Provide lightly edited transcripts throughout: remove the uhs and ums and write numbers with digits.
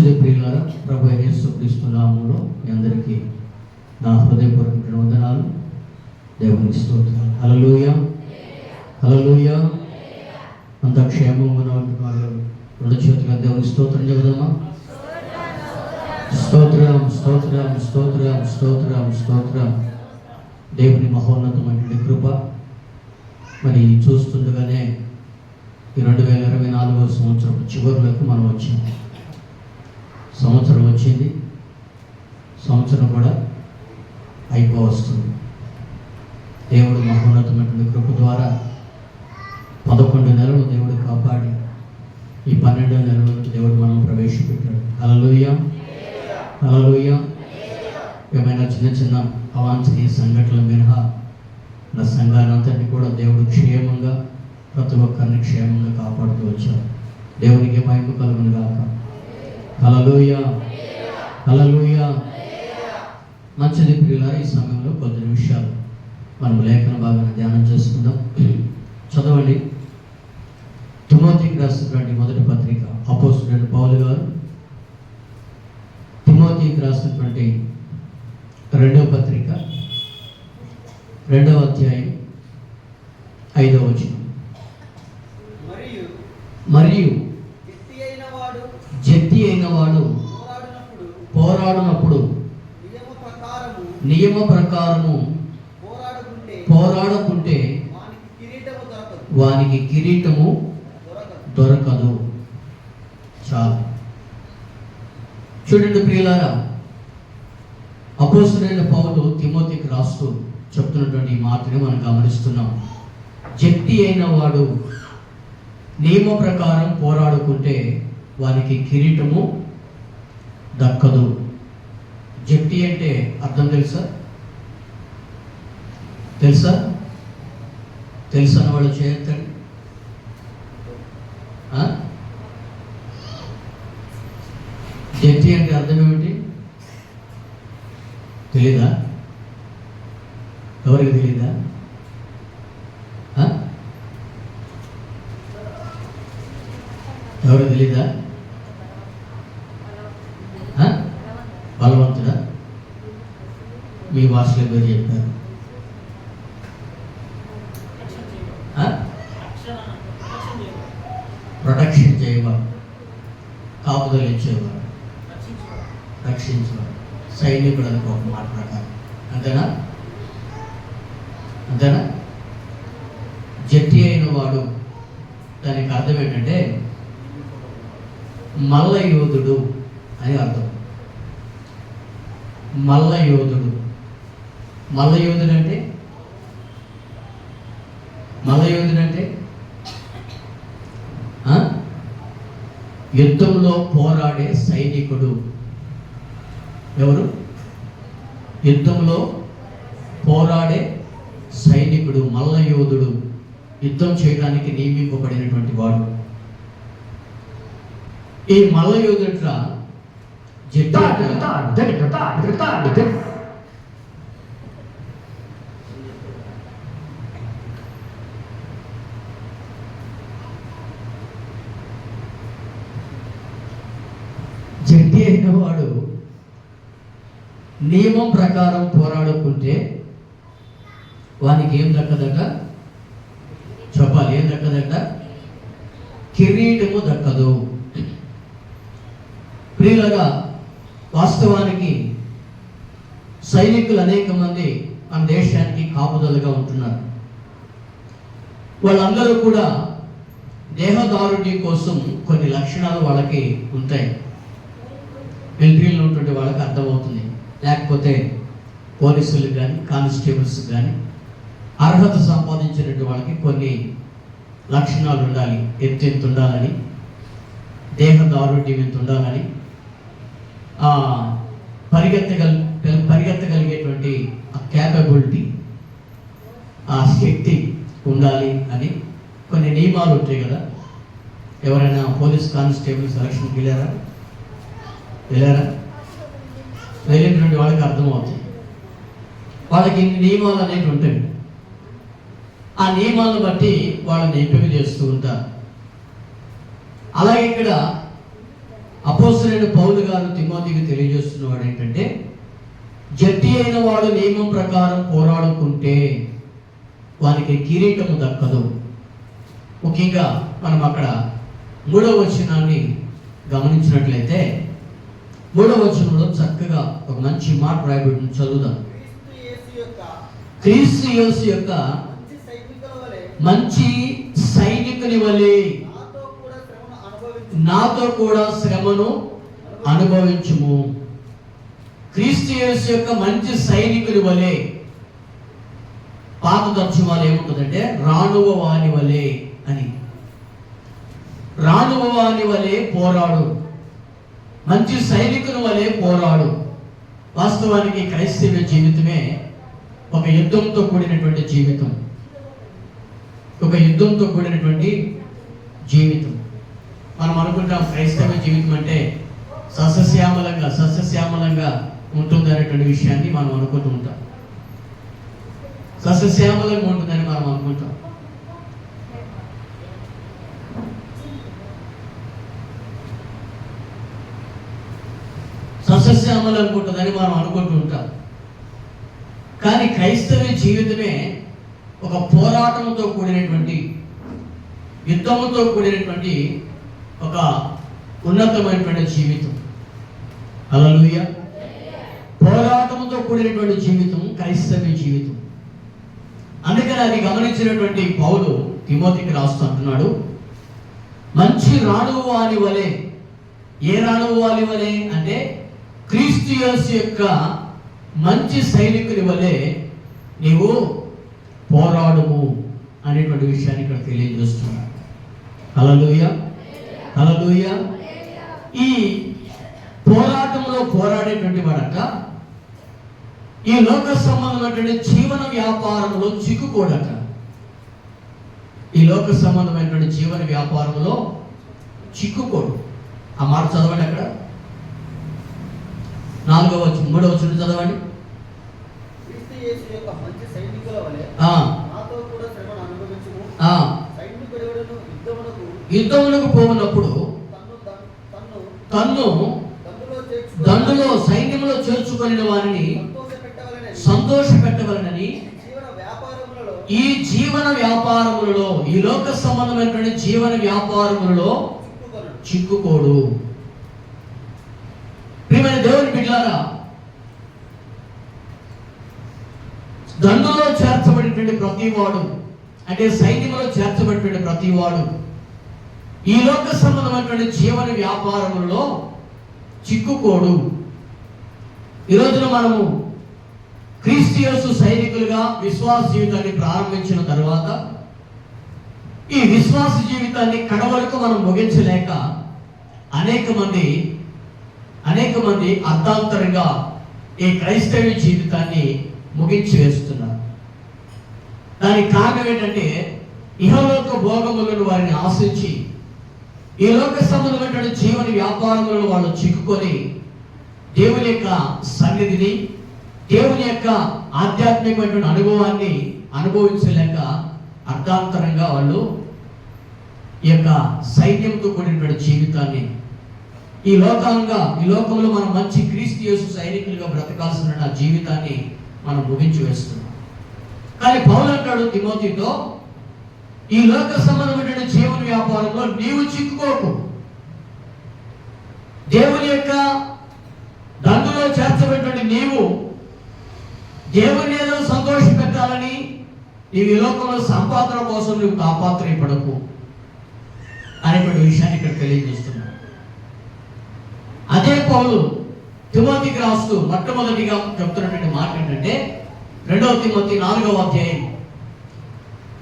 మంచిది ప్రియులారా, ప్రభు యేసుక్రీస్తు నామములో మీ అందరికీ నా హృదయపూర్వక వందనాలు, దేవునికి స్తోత్రాలు. హల్లెలూయా, హల్లెలూయా. అంత క్షేమంగా ఉంటున్నారు. రెండు చేతులుగా దేవునికి స్తోత్రం చెబుదామా? స్తోత్రం, స్తోత్రం, స్తోత్రం, స్తోత్రం, స్తోత్రం. దేవుని మహోన్నతమైన కృప మరి చూస్తుండగానే ఈ 2024వ సంవత్సరం చివరిలోకి మనం వచ్చాము. సంవత్సరం వచ్చింది, సంవత్సరం కూడా అయిపోవస్తుంది. దేవుడు మహోన్నతమైన కృప ద్వారా 11 నెలలు దేవుడు కాపాడి ఈ 12వ నెలలోకి దేవుడు మనం ప్రవేశపెట్టాడు. హల్లెలూయా, హల్లెలూయా. ఏమైనా చిన్న చిన్న అవాంఛనీయ సంఘటనలు మినహా నా సంఘాన్ని అంతటిని కూడా దేవుడు క్షేమంగా, ప్రతి ఒక్కరిని క్షేమంగా కాపాడుతూ వచ్చాడు. దేవునికి మహిమ కలుగును గాక. హల్లెలూయా, హల్లెలూయా. మంచిది ప్రియులారా, ఈ సమయంలో కొద్ది నిమిషాలు మనం లేఖన భాగాన్ని ధ్యానం చేసుకుందాం. చదవండి. తిమోతికి రాసినటువంటి మొదటి పత్రిక అపోస్తలుడైన పౌలు గారు తిమోతికి రాసినటువంటి 2వ పత్రిక 2వ అధ్యాయం 5వ వచనం. మరియు జట్టి అయిన వాడు పోరాడినప్పుడు నియమ ప్రకారము పోరాడుకుంటే వానికి కిరీటము దొరకదు. చాలు. చూడండి ప్రియులారా, అపోస్తలుడైన పౌలు తిమోతికి రాస్తూ చెప్తున్నటువంటి ఈ మాటని మనం గమనిస్తున్నాం. జట్టి అయిన వాడు నియమ ప్రకారం పోరాడుకుంటే వానికి కిరీటము దక్కదు. జట్టి అంటే అర్థం తెలుసా? తెలుసన్న వాళ్ళు చేయొద్దండి. జట్టి అంటే అర్థం ఏమిటి తెలీదా? ఎవరికి తెలీదా? ఎవరికి తెలీదా? బలవంతుడా? మీ భాషలో పేరు చెప్పారు. ప్రొటెక్షన్ చేయవాడు, కాపుదలు ఇచ్చేవాడు, రక్షించేవాడు, సైనికుడు అని ఒక మాట ప్రకారం. అంతేనా? అంతేనా? జట్టి అయిన వాడు దానికి అర్థం ఏంటంటే మల్ల యోధుడు అని అర్థం. మల్ల యోధుడు. మల్ల యోధుడు అంటే యుద్ధంలో పోరాడే సైనికుడు. ఎవరు? యుద్ధంలో పోరాడే సైనికుడు, మల్ల యోధుడు, యుద్ధం చేయడానికి నియమింపబడినటువంటి వాడు. ఈ మల్ల యోధుట జట్టి అయిన వాడు నియమం ప్రకారం పోరాడుకుంటే వానికి ఏం దక్కదట? చెప్పాలి. ఏం దక్కదట? కిరీటము దక్కదు. ప్రియులగా, వాస్తవానికి సైనికులు అనేక మంది మన దేశానికి కాపుదలుగా ఉంటున్నారు. వాళ్ళందరూ కూడా దేహదారుణ్యం కోసం కొన్ని లక్షణాలు వాళ్ళకి ఉంటాయి. మిలిటరీలో ఉంటుంటే వాళ్ళకి అర్థమవుతుంది. లేకపోతే పోలీసులకు కానీ కానిస్టేబుల్స్ కానీ అర్హత సంపాదించినటువంటి వాళ్ళకి కొన్ని లక్షణాలు ఉండాలి. ఎంత ఉండాలని, దేహదారుణ్యం ఎంత ఉండాలని, పరిగెత్తగలిగేటువంటి ఆ క్యాపబిలిటీ, ఆ శక్తి ఉండాలి అని కొన్ని నియమాలు ఉంటాయి కదా. ఎవరైనా పోలీస్ కానిస్టేబుల్ సెలక్షన్కి వెళ్ళారా? వెళ్ళినటువంటి వాళ్ళకి అర్థమవుతుంది. వాళ్ళకి ఇన్ని నియమాలు అనేవి ఉంటాయి. ఆ నియమాలను బట్టి వాళ్ళని ఎంపిక చేస్తూ ఉంటారు. అలాగే ఇక్కడ అపోస్తలుడైన పౌలు గారు తిమోతికి తెలియజేస్తున్నవాడు ఏంటంటే, జట్టి అయిన వాడు నియమం ప్రకారం పోరాడుకుంటే వానికి కిరీటము దక్కదు. ముఖ్యంగా మనం అక్కడ 3వ వచనాన్ని గమనించినట్లయితే 3వ వచనంలో చక్కగా ఒక మంచి మాట రాయబడి చదువుదాం. క్రీస్తు యేసు యొక్క మంచి సైనికుని వలె నాతో కూడా శ్రమను అనుభవించుము. క్రీస్తు యేసు యొక్క మంచి సైనికుని వలె, పాత తర్జుమాలో ఏముంటుందంటే రాణువ వాని వలె అని. రాణువ వాని వలె పోరాడు, మంచి సైనికుని వలె పోరాడు. వాస్తవానికి క్రైస్తవ జీవితమే ఒక యుద్ధంతో కూడినటువంటి జీవితం, ఒక యుద్ధంతో కూడినటువంటి జీవితం. మనం అనుకుంటాం క్రైస్తవ జీవితం అంటే సస్యశ్యామలంగా ఉంటుంది అనేటువంటి విషయాన్ని మనం అనుకుంటూ ఉంటాం. సస్యశ్యామలంగా ఉంటుందని మనం అనుకుంటాం. సస్యశ్యామలంగా ఉంటుందని మనం అనుకుంటూ ఉంటాం. కానీ క్రైస్తవ జీవితమే ఒక పోరాటంతో కూడినటువంటి, యుద్ధముతో కూడినటువంటి ఒక ఉన్నతమైనటువంటి జీవితం. హల్లెలూయా. పోరాటంతో కూడినటువంటి జీవితం క్రైస్తవ జీవితం. అందుకని అది గమనించినటువంటి పౌలు తిమోతికి రాస్తూ అంటున్నాడు, మంచి రాణువు వాని వలె. ఏ రాణువు వాని వలె అంటే క్రీస్తు యేసు యొక్క మంచి సైనికుని వలె నీవు పోరాడుము అనేటువంటి విషయాన్ని ఇక్కడ తెలియజేస్తున్నాడు. హల్లెలూయా, హల్లెలూయా. ఈ పోరాటంలో పోరాడేటువంటి వాడట ఈ లోక సంబంధమైనటువంటి జీవన వ్యాపారంలో చిక్కుకోడట. ఈ లోక సంబంధమైనటువంటి జీవన వ్యాపారంలో చిక్కుకోడు. ఆ మాట చదవండి. అక్కడ 4వ వచనం 3వ వచనం చదవండి. యుద్ధములకు పోవునప్పుడు తన్ను దండులో సైన్యంలో చేర్చుకుని వారిని సంతోష పెట్టవలనని ఈ జీవన వ్యాపారములలో, ఈ లోక సంబంధమైనటువంటి జీవన వ్యాపారములలో చిక్కుకోడు. ప్రియమైన దేవుని బిడ్డలారా, దండులో చేర్చబడినటువంటి ప్రతివాడు, అంటే సైన్యంలో చేర్చబడినటువంటి ప్రతివాడు ఈ లోక సంబంధమైనటువంటి జీవన వ్యాపారములలో చిక్కుకోడు. ఈ రోజున మనము క్రీస్తు యేసు సైనికులుగా విశ్వాస జీవితాన్ని ప్రారంభించిన తర్వాత ఈ విశ్వాస జీవితాన్ని కడవరకు మనం ముగించలేక అనేక మంది అర్థాంతరంగా ఈ క్రైస్తవ జీవితాన్ని ముగించి వేస్తున్నారు. దానికి కారణం ఏంటంటే ఇహలోక భోగములను వారిని ఆశించి ఈ లోక సంబంధమైనటువంటి జీవన వ్యాపారములను వాళ్ళు చిక్కుకొని దేవుని యొక్క సన్నిధిని, దేవుని యొక్క ఆధ్యాత్మికమైనటువంటి అనుభవాన్ని అనుభవించలేక అర్థాంతరంగా వాళ్ళు ఈ యొక్క సైన్యంతో కూడినటువంటి జీవితాన్ని, ఈ లోకంలో మనం మంచి క్రీస్తు యేసు సైనికులుగా బ్రతకాల్సిన జీవితాన్ని మనం ముగించి వేస్తున్నాం. కానీ పౌలు అంటాడు తిమోతితో, ఈ లోక సంబంధమైన జీవన వ్యాపారంలో నీవు చిక్కుకోకు. దేవుని యొక్క దండులో చేర్చబడినటువంటి నీవు దేవుని ఏదో సంతోష పెట్టాలని నీవు ఈ లోకంలో సంపాదన కోసం నువ్వు తాపాత్రయపడకు అనేటువంటి విషయాన్ని ఇక్కడ తెలియజేస్తున్నాడు. అదే పౌలు తిమోతికి రాస్తూ మొట్టమొదటిగా చెప్తున్నటువంటి మాట ఏంటంటే 2వ తిమోతి 4వ అధ్యాయం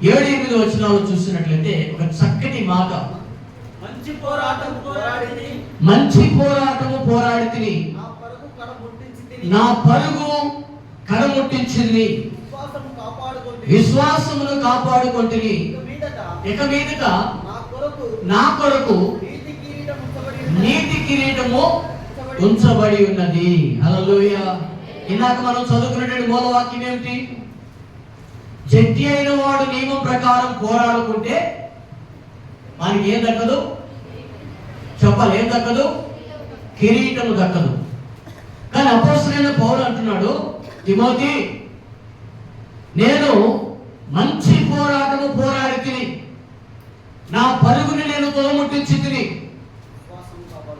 7-8 వచనాలు చూసినట్లయితే ఒక చక్కటి మాట. మంచి పోరాటము పోరాడితిని, నా పరుగు కడముట్టించింది, విశ్వాసమును కాపాడుకొంటిని, ఇక మీదట నా కొరకు నీతి కిరీటము ఉంచబడి ఉన్నది. హల్లెలూయా. ఇందాక మనం చదువుకున్నటువంటి మూలవాక్యం ఏమిటి? జట్టి అయిన వాడు నియమం ప్రకారం పోరాడుకుంటే మనకి ఏం దక్కదు? చెప్పాలి, ఏం దక్కదు? కిరీటము దక్కదు. కానీ అపోస్తలుడైన పౌలు అంటున్నాడు, తిమోతి, నేను మంచి పోరాటము పోరాడి తిని, నా పరుగుని నేను తోముట్టించి తిని,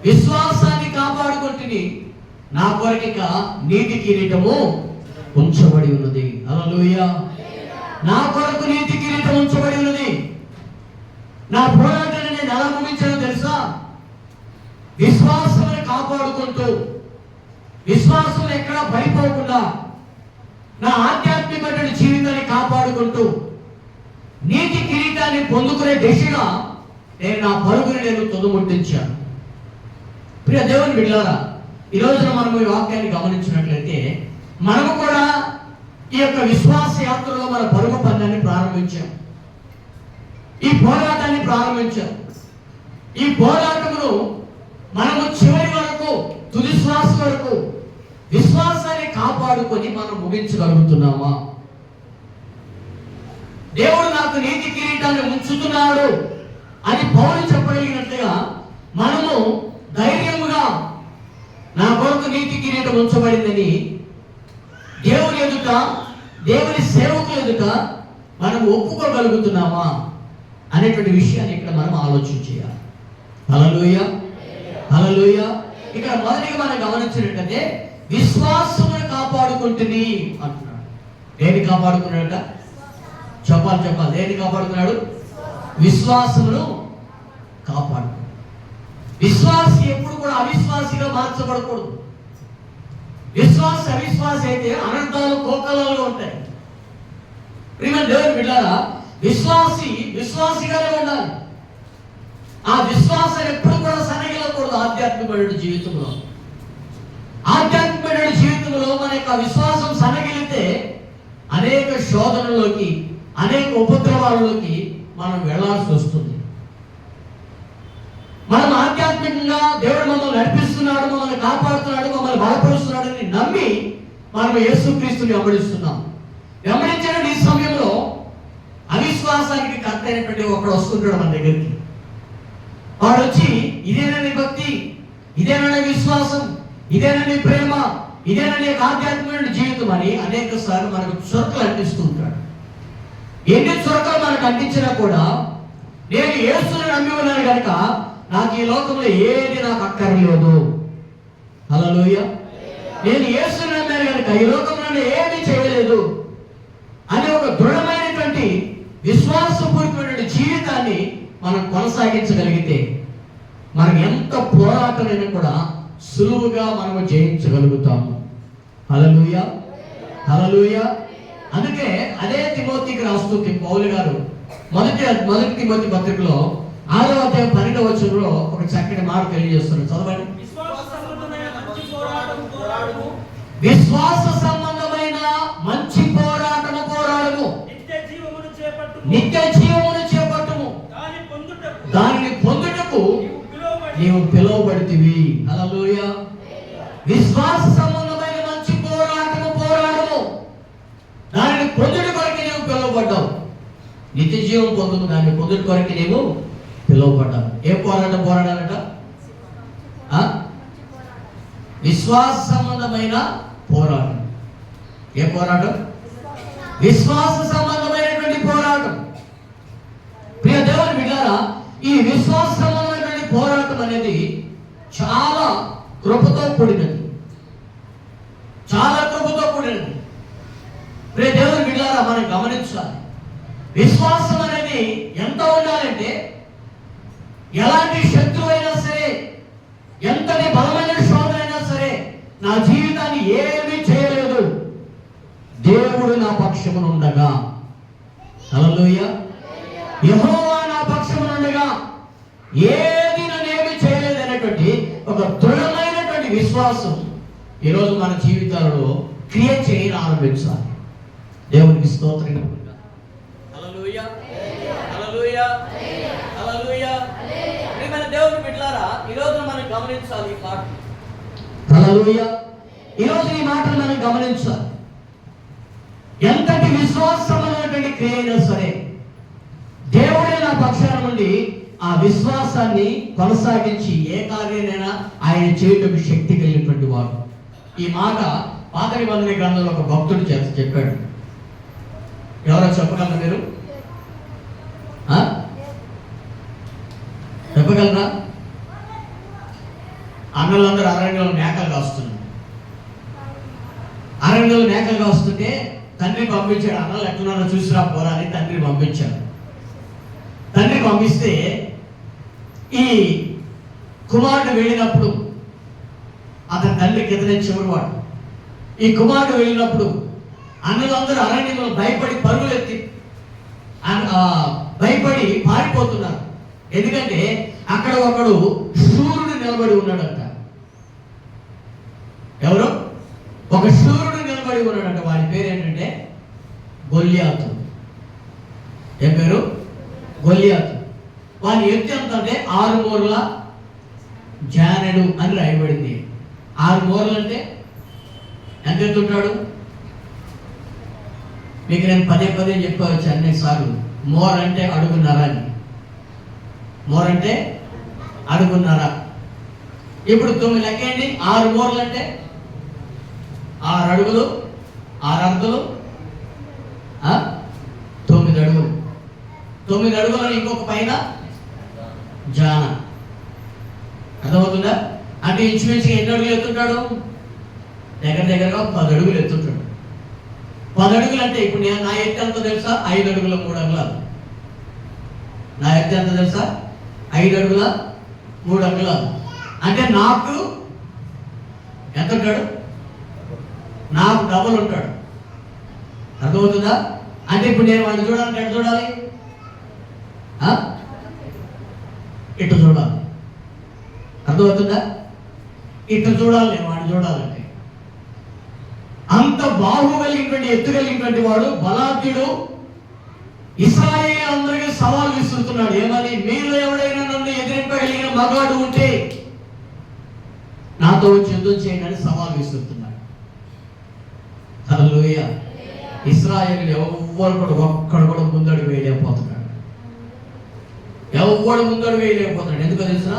విశ్వాసాన్ని కాపాడుకుంటుని, నా కొరకిక నీతి కిరీటము ఉంచబడి ఉన్నది. హల్లెలూయా. నా కొరకు నీతి కిరీటం ఉంచబడి ఉన్నది. నా పోరాటాన్ని నేను ఎలా ముగించానో తెలుసా? విశ్వాసాన్ని కాపాడుకుంటూ, విశ్వాసం ఎక్కడా పడిపోకుండా, నా ఆధ్యాత్మికమైన జీవితాన్ని కాపాడుకుంటూ, నీతి కిరీటాన్ని పొందుకునే దిశగా నేను నా పరుగుని నేను తుదముట్టించాను. ప్రియ దేవుని బిడ్డలారా, ఈ రోజున మనం ఈ వాక్యాన్ని గమనించినట్లయితే మనము కూడా ఈ యొక్క విశ్వాస యాత్రలో మన పరుగు పందాన్ని ప్రారంభించాం. ఈ పోరాటాన్ని ప్రారంభించాం. ఈ పోరాటమును మనము చివరి వరకు, తుది శ్వాస వరకు విశ్వాసాన్ని కాపాడుకొని మనం ముగించగలుగుతున్నామా? దేవుడు నాకు నీతి కిరీటాన్ని ఉంచుతున్నాడు అని పౌలు చెప్పగలిగినట్లుగా మనము ధైర్యముగా నా కొరకు నీతి కిరీటం ఉంచబడిందని దేవుని ఎదుట, దేవుని సేవకుల ఎదుట మనం ఒప్పుకోగలుగుతున్నామా అనేటువంటి విషయాన్ని ఇక్కడ మనం ఆలోచన చేయాలి. హల్లెలూయా, హల్లెలూయా. ఇక్కడ మొదటిగా మనం గమనించినట్లయితే విశ్వాసమును కాపాడుకుంటుంది అంటున్నాడు. దేన్ని కాపాడుకున్నాడట? చెప్పాలి. దేన్ని కాపాడుకున్నాడు? విశ్వాసమును కాపాడు. విశ్వాసి ఎప్పుడు కూడా అవిశ్వాసిగా మార్చబడకూడదు. అవిశ్వాసి అయితే అనర్థాలు, కోకలాలు ఉంటాయి. ప్రియమైన దేవుని బిడ్డలారా, విశ్వాసిగానే ఉండాలి. ఆ విశ్వాసం ఎప్పుడు కూడా సన్నగిలకూడదు. ఆధ్యాత్మికమైన జీవితంలో మన యొక్క విశ్వాసం సన్నగిలితే అనేక శోధనలోకి, అనేక ఉపద్రవాలలోకి మనం వెళ్లాల్సి వస్తుంది. మనం ఆధ్యాత్మికంగా దేవుడు మమ్మల్ని నడిపిస్తున్నాడు, మమ్మల్ని కాపాడుతున్నాడు, మమ్మల్ని బలపరుస్తున్నాడని నమ్మి మనం యేసుక్రీస్తుని వెంబడిస్తున్నాం. వెంబడించిన ఈ సమయంలో అవిశ్వాసానికి కర్త అయినటువంటి ఒకడు వస్తుంటాడు మన దగ్గరికి. వాడు వచ్చి, ఇదేనని భక్తి, ఇదేనని విశ్వాసం, ఇదేనని ప్రేమ, ఇదేనని ఆధ్యాత్మికమైన జీవితం అని అనేక సార్లు మనకు చురకలు అంటిస్తూ ఉంటాడు. ఎన్ని చురకలు మనకు అంటించినా కూడా నేను యేసుని నమ్మి ఉన్నాను కనుక నాకు ఈ లోకంలో ఏది నాకు అక్కర్లేదు. హల్లెలూయా. నేను యేసుని నమ్మాను కనుక ఈ లోకంలో ఏది చేయలేదు అనే ఒక దృఢమైనటువంటి విశ్వాసపూరితమైన జీవితాన్ని మనం కొనసాగించగలిగితే మనం ఎంత పోరాటమైనా కూడా సులువుగా మనము జయించగలుగుతాము. హల్లెలూయా, హల్లెలూయా. అందుకే అదే తిమోతికి రాస్తూ పౌలు గారు మొదటి తిమోతి పత్రికలో 6వ అధ్యాయం 12వ వచనంలో ఒక చక్కటి మాట తెలియజేస్తున్నారు. చదవండి. విశ్వాస సంబంధమైన మంచి పోరాటము పోరాడము, నిత్య జీవమును చేపట్టుము, దానిని పొందుటకు నీవు పిలువబడితివి. హల్లెలూయా. విశ్వాస సంబంధమైన మంచి పోరాటము పోరాడము, దానిని పొందుట కొరకు నీవు పిలువబడ్డావు. నిత్య జీవం పొందుకు, దాన్ని పొందుట కొరకు నీవు పిలువబడ్డావు. ఏ పోరాటం పోరాడాలట? విశ్వాస సంబంధమైన పోరాటం. ఏ పోరాటం? విశ్వాస సంబంధమైనటువంటి పోరాటం. ప్రియ దేవుని బిడ్డలారా, ఈ విశ్వాస సంబంధమైనటువంటి పోరాటం అనేది చాలా కృపతో కూడినది. చాలా కృపతో కూడినది. ప్రియ దేవుని బిడ్డలారా, మనం గమనించాలి. విశ్వాసం అనేది ఎంత ఉండాలంటే ఎలాంటి శత్రువు అయినా సరే, ఎంతటి బలమైన శోధన అయినా సరే నా జీవితాన్ని ఏమీ చేయలేదు, దేవుడు నా పక్షమున ఉండగా. హల్లెలూయా. యెహోవా నా పక్షమున ఉండగా ఏది నన్నేమీ చేయలేదు అనేటువంటి ఒక దృఢమైనటువంటి విశ్వాసం ఈరోజు మన జీవితాలలో క్రియ చేయని ఆరంభించాలి. దేవునికి స్తోత్రం. హల్లెలూయా, హల్లెలూయా, హల్లెలూయా. ప్రియమైన దేవుని బిడ్డలారా, ఈ రోజు మనం గమనించాలి ఈ మాట. హల్లెలూయా. ఈ రోజు ఈ మాటలు మనం గమనించాలి. ఎంతటి విశ్వాసమైనటువంటి క్రియ అయినా సరే దేవుడే నా పక్షాన నుండి ఆ విశ్వాసాన్ని కొనసాగించి ఏ కార్యాలైనా ఆయన చేయటం శక్తి కలిగినటువంటి వాడు. ఈ మాట పాత నిబంధన గ్రంథంలో ఒక భక్తుడు చెప్పాడు. ఎవరో చెప్పగలరా మీరు? చెప్పగలరా? అన్నలందరూ అరణ్యంలో మేకలు కాస్తున్నారు. అరణ్యంలో మేకలు కాస్తుంటే తండ్రి పంపించాడు. అన్నలు ఎట్లున్నారో చూసిరా పోరా అని తండ్రి పంపించాడు. తండ్రి పంపిస్తే ఈ కుమారుడు వెళ్ళినప్పుడు అతని తండ్రికి ఎదురే చివరివాడు. ఈ కుమారుడు వెళ్ళినప్పుడు అన్నలందరూ అరణ్యంలో భయపడి పరుగులెత్తి భయపడి పారిపోతున్నారు. ఎందుకంటే అక్కడ ఒకడు శూరుడు నిలబడి ఉన్నాడంట. ఎవరు? ఒక శూరుడు నిలబడి ఉన్నాడంట. వాడి పేరు ఏంటంటే గొల్యాతు. ఏం పేరు? గొల్యాతు. వాని ఎత్తు ఎంత అంటే 6 మూరల జానెడు అని రాయబడింది. 6 మూరలు అంటే ఎంత ఎత్తుంటాడు? మీకు నేను పదే చెప్పవచ్చు అన్నిసార్లు. మోర్ అంటే అడుగున్నర అని. మోర్ అంటే అడుగున్నర. ఇప్పుడు 9 లెక్కేయండి. 6 మూరలు అంటే 6 అడుగులు, 6 అర్ధులు, 9 అడుగులు. 9 అడుగులను ఇంకొక పైన జాన. అర్థమవుతుందా? అంటే ఇంచుమించుగా ఎన్ని అడుగులు ఎత్తుంటాడు? దగ్గరగా 10 అడుగులు ఎత్తుంటాడు. 10 అడుగులు అంటే ఇప్పుడు నేను నా ఎత్తు ఎంత తెలుసా? 5 అడుగుల 3 అంగుళాలు. నా ఎత్తు ఎంత తెలుసా? 5 అడుగుల 3 అంగుళాలు. అంటే నాకు ఎంత ఉంటాడు? నాకు డబుల్ ఉంటాడు. అర్థమవుతుందా? అంటే ఇప్పుడు నేను వాడిని చూడాలంటే ఎట్లా చూడాలి? ఇట్లా చూడాలి. అర్థమవుతుందా? ఇట్లా చూడాలి నేను వాడిని చూడాలంటే. అంత బాహు కలిగినటువంటి ఎత్తు కలిగినటువంటి వాడు బలాఢ్యుడు. ఇశ్రాయేలు అందరికీ సవాల్ విసురుతున్నాడు. ఏమని? మీరు ఎవడైనా నన్ను ఎదిరింపగలిగిన మగాడు ఉంటే నాతో వచ్చి యుద్ధం చేయండి అని సవాల్ విసురుతున్నాడు. హల్లెలూయా. ఇశ్రాయేలు ఎవ్వరు కూడా ఒక్కడు కూడా ముందడుగు వేయలేకపోతున్నాడు. ఎవడు ముందడుగు వేయలేకపోతున్నాడు. ఎందుకో తెలుసా?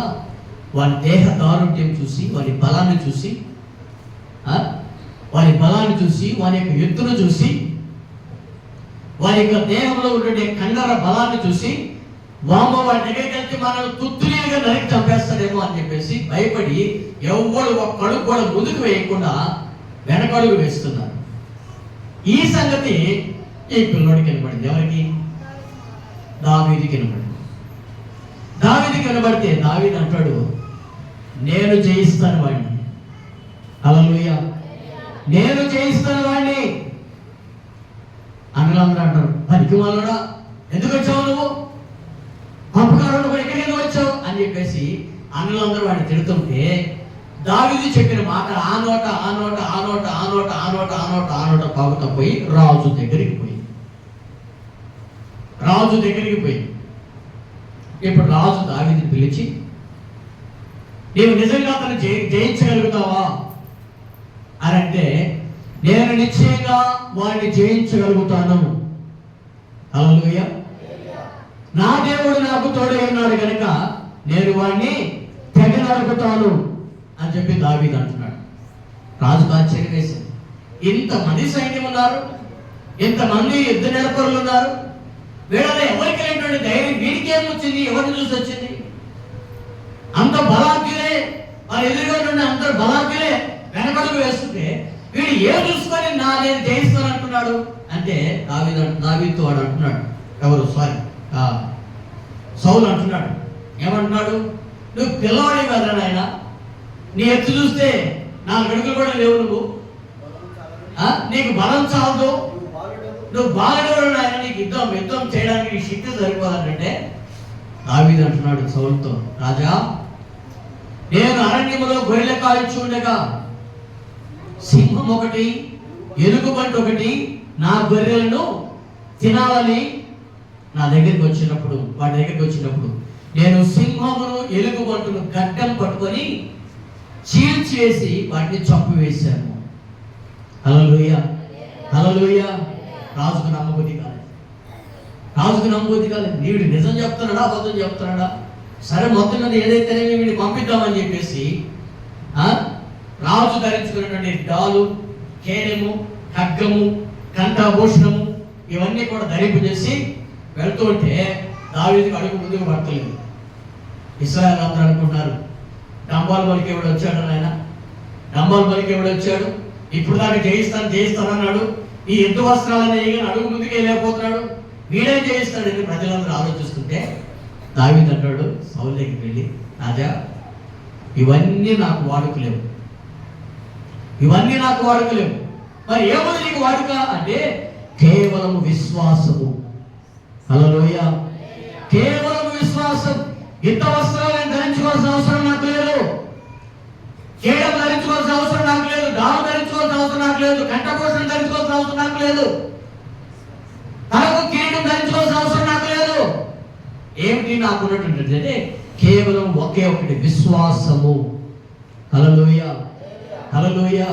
వాని దేహ దారుణ్యం చూసి, వాని బలాన్ని చూసి, వాని యొక్క ఎత్తును చూసి, వారి యొక్క దేహంలో ఉండే కండర బలాన్ని చూసి, వామ వాడి దగ్గరికి వెళ్తే మనల్ని తుత్తులీగా నరికి చంపేస్తాడేమో అని చెప్పేసి భయపడి ఎవడు ఒక్కడుగు కూడా ముందుకు వేయకుండా వెనకడుగు వేస్తున్నారు. ఈ సంగతి ఈ పిల్లోడికి వినబడింది. ఎవరికి? దావీదుకి వినబడింది. దావీదుకి వినబడితే దావీదు అంటాడు, నేను జయిస్తాను వాడిని. హల్లెలూయా. నేను జయిస్తాను వాడిని. అన్నలందరూ అంటారు, పనికి వాళ్ళడా ఎందుకు వచ్చావు నువ్వు? పంపకారుడు కూడా ఎక్కడికి వచ్చావు అని చెప్పేసి అన్నలందరూ వాడిని తిడుతుంటే దావీదు చెప్పిన మాట ఆ నోట పాకుతా పోయి రాజు దగ్గరికి పోయి ఇప్పుడు రాజు దావీదుని పిలిచి, నీవు నిజంగా అతను జయించగలుగుతావా అని అంటే, నేను నిశ్చయంగా వాడిని జయించగలుగుతాను. హల్లెలూయా. నా దేవుడు నాకు తోడై ఉన్నాడు కనుక నేను వాడిని తెగ నరుకుతాను అని చెప్పి దావీదు అంటున్నాడు. రాజుకు ఆశ్చర్యం వేసింది. ఇంతమంది సైన్యం ఉన్నారు, ఇంతమంది యుద్ధ నెలకొరులు ఉన్నారు, వీళ్ళలో ఎవరికి లేనటువంటి ధైర్యం వీడికి ఏమొచ్చింది? ఎవరిని చూసి వచ్చింది? అంత బలాగ్యులే, వారు ఎదురుగా నుండి అందరు బలాగ్యులే వెనకడుగు వేస్తుంటే వీడు ఏం చూసుకొని నేను జయిస్తాను అంటున్నాడు అంటే దావీదుతో వాడు అంటున్నాడు. ఎవరు? సౌలు అంటున్నాడు. ఏమంటున్నాడు? నువ్వు పిల్లవాడి కదా నాయన, నీ ఎత్తు చూస్తే 4 అడుగులు కూడా లేవు, నువ్వు నీకు బలం చాలదు, నువ్వు బాలుడు నాయన, నీకు యుద్ధం చేయడానికి నీ శక్తి సరిపోదంటే దావీదు అంటున్నాడు సౌలుతో, రాజా, నేను అరణ్యములో గొర్రెల కాల్చి ఉండగా సింహం ఒకటి, ఎలుగుబంటి ఒకటి నా గొర్రెలను తినాలని వాడి దగ్గరికి వచ్చినప్పుడు నేను సింహమును ఎలుగుబంటును గడ్డం పట్టుకొని చీల్చేసి వాటిని చంపివేశాను. హల్లెలూయా. రాజుకు నమ్మబుద్ధి కాలేదు. వీడు నిజం చెప్తున్నాడా అబద్ధం చెప్తున్నాడా? సరే మొత్తం మీద ఏదైతేనే వీడిని పంపిద్దామని చెప్పేసి రాజు ధరించుకున్నటువంటి డాలు, కేడెము, ఖడ్గము, కంఠాభూషణము ఇవన్నీ కూడా ధరింపు చేసి వెళ్తూ ఉంటే దావీదుకి అడుగు ముందుకు పడతలేదు. ఇశ్రాయేలు అందరూ అనుకుంటున్నారు, డంబాలు బలికి ఎవడు వచ్చాడు, ఆయన డంబాలు బలికి ఎవడు వచ్చాడు, ఇప్పుడు దాకా జయిస్తానన్నాడు, ఈ ఎద్దు వస్త్రాలను అడుగు ముందుకు వెళ్ళలేకపోతున్నాడు, వీడేం జయిస్తాడని ప్రజలందరూ ఆలోచిస్తుంటే దావీదు అంటాడు సౌలు దగ్గరికి వెళ్ళి, రాజా ఇవన్నీ నాకు వాడుకలేవు, ఇవన్నీ నాకు వాడుకలేవు, మరి ఏముంది నీకు వాడుక అంటే కేవలం విశ్వాసము. హల్లెలూయా, కేవలం విశ్వాసం. యుద్ధ వస్త్రాలను ధరించుకోవాల్సిన అవసరం నాకు లేదు, కేడం ధరించుకోవాల్సిన అవసరం నాకు లేదు, డాలు ధరించుకోవాల్సిన అవసరం నాకు లేదు, కంఠభూషణం ధరించుకోవాల్సిన అవసరం నాకు లేదు, తలకు కిరీటం ధరించుకోవాల్సిన అవసరం నాకు లేదు. ఏమిటి నాకు ఉన్నటువంటి అంటే కేవలం ఒకే ఒకటి విశ్వాసము. హల్లెలూయా, హల్లెలూయా.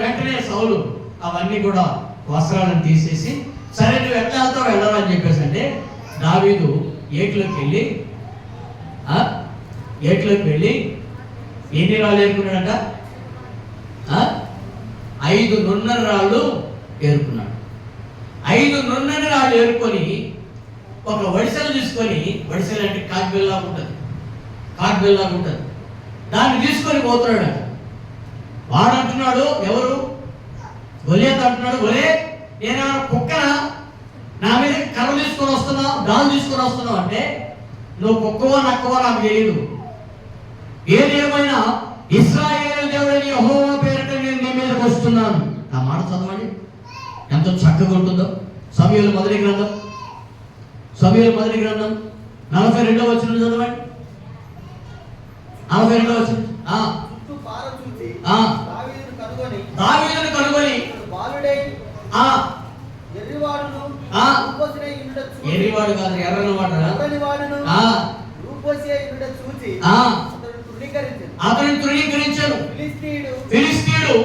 వెంటనే సౌలు అవన్నీ కూడా వస్త్రాలను తీసేసి, సరే నువ్వు ఎట్లా వెళ్తావు వెళ్ళరా అని చెప్పేసి అంటే దావీదు ఏట్లోకి వెళ్ళి ఎన్ని రాళ్ళు ఏరుకున్నాడట? 5 నున్నర రాళ్ళు ఏరుకున్నాడు. 5 నున్నర రాళ్ళు ఏరుకొని ఒక వడిసెలు తీసుకొని, వడిసెలు అంటే కాట్బెల్లాగా ఉంటుంది, దాన్ని తీసుకొని పోతున్నాడు. వాడు అంటున్నాడు, ఎవరు గొలియాతు అంటున్నాడు, ఒరే నేను కుక్కన నా మీద కర్ర తీసుకొని వస్తున్నావు, డాలు తీసుకొని వస్తున్నావు అంటే నువ్వు కుక్కవో నక్కవో నాకు తెలియదు, ఏదేమైనా ఇశ్రాయేలు దేవుడని యెహోవా పేరిట నేను నీ మీదకి వస్తున్నాను. నా మాట చదవండి ఎంతో చక్కగా ఉంటుందో. సమూయేలు మొదటి గ్రంథం 42వ వచనం చదవండి. 42వ వచనం. దావీదును కనుగొని ఎర్రివాడు కాదు, ఎర్రని వాడు అతను తృణీకరించాడు. ఫిలిష్తీయుడు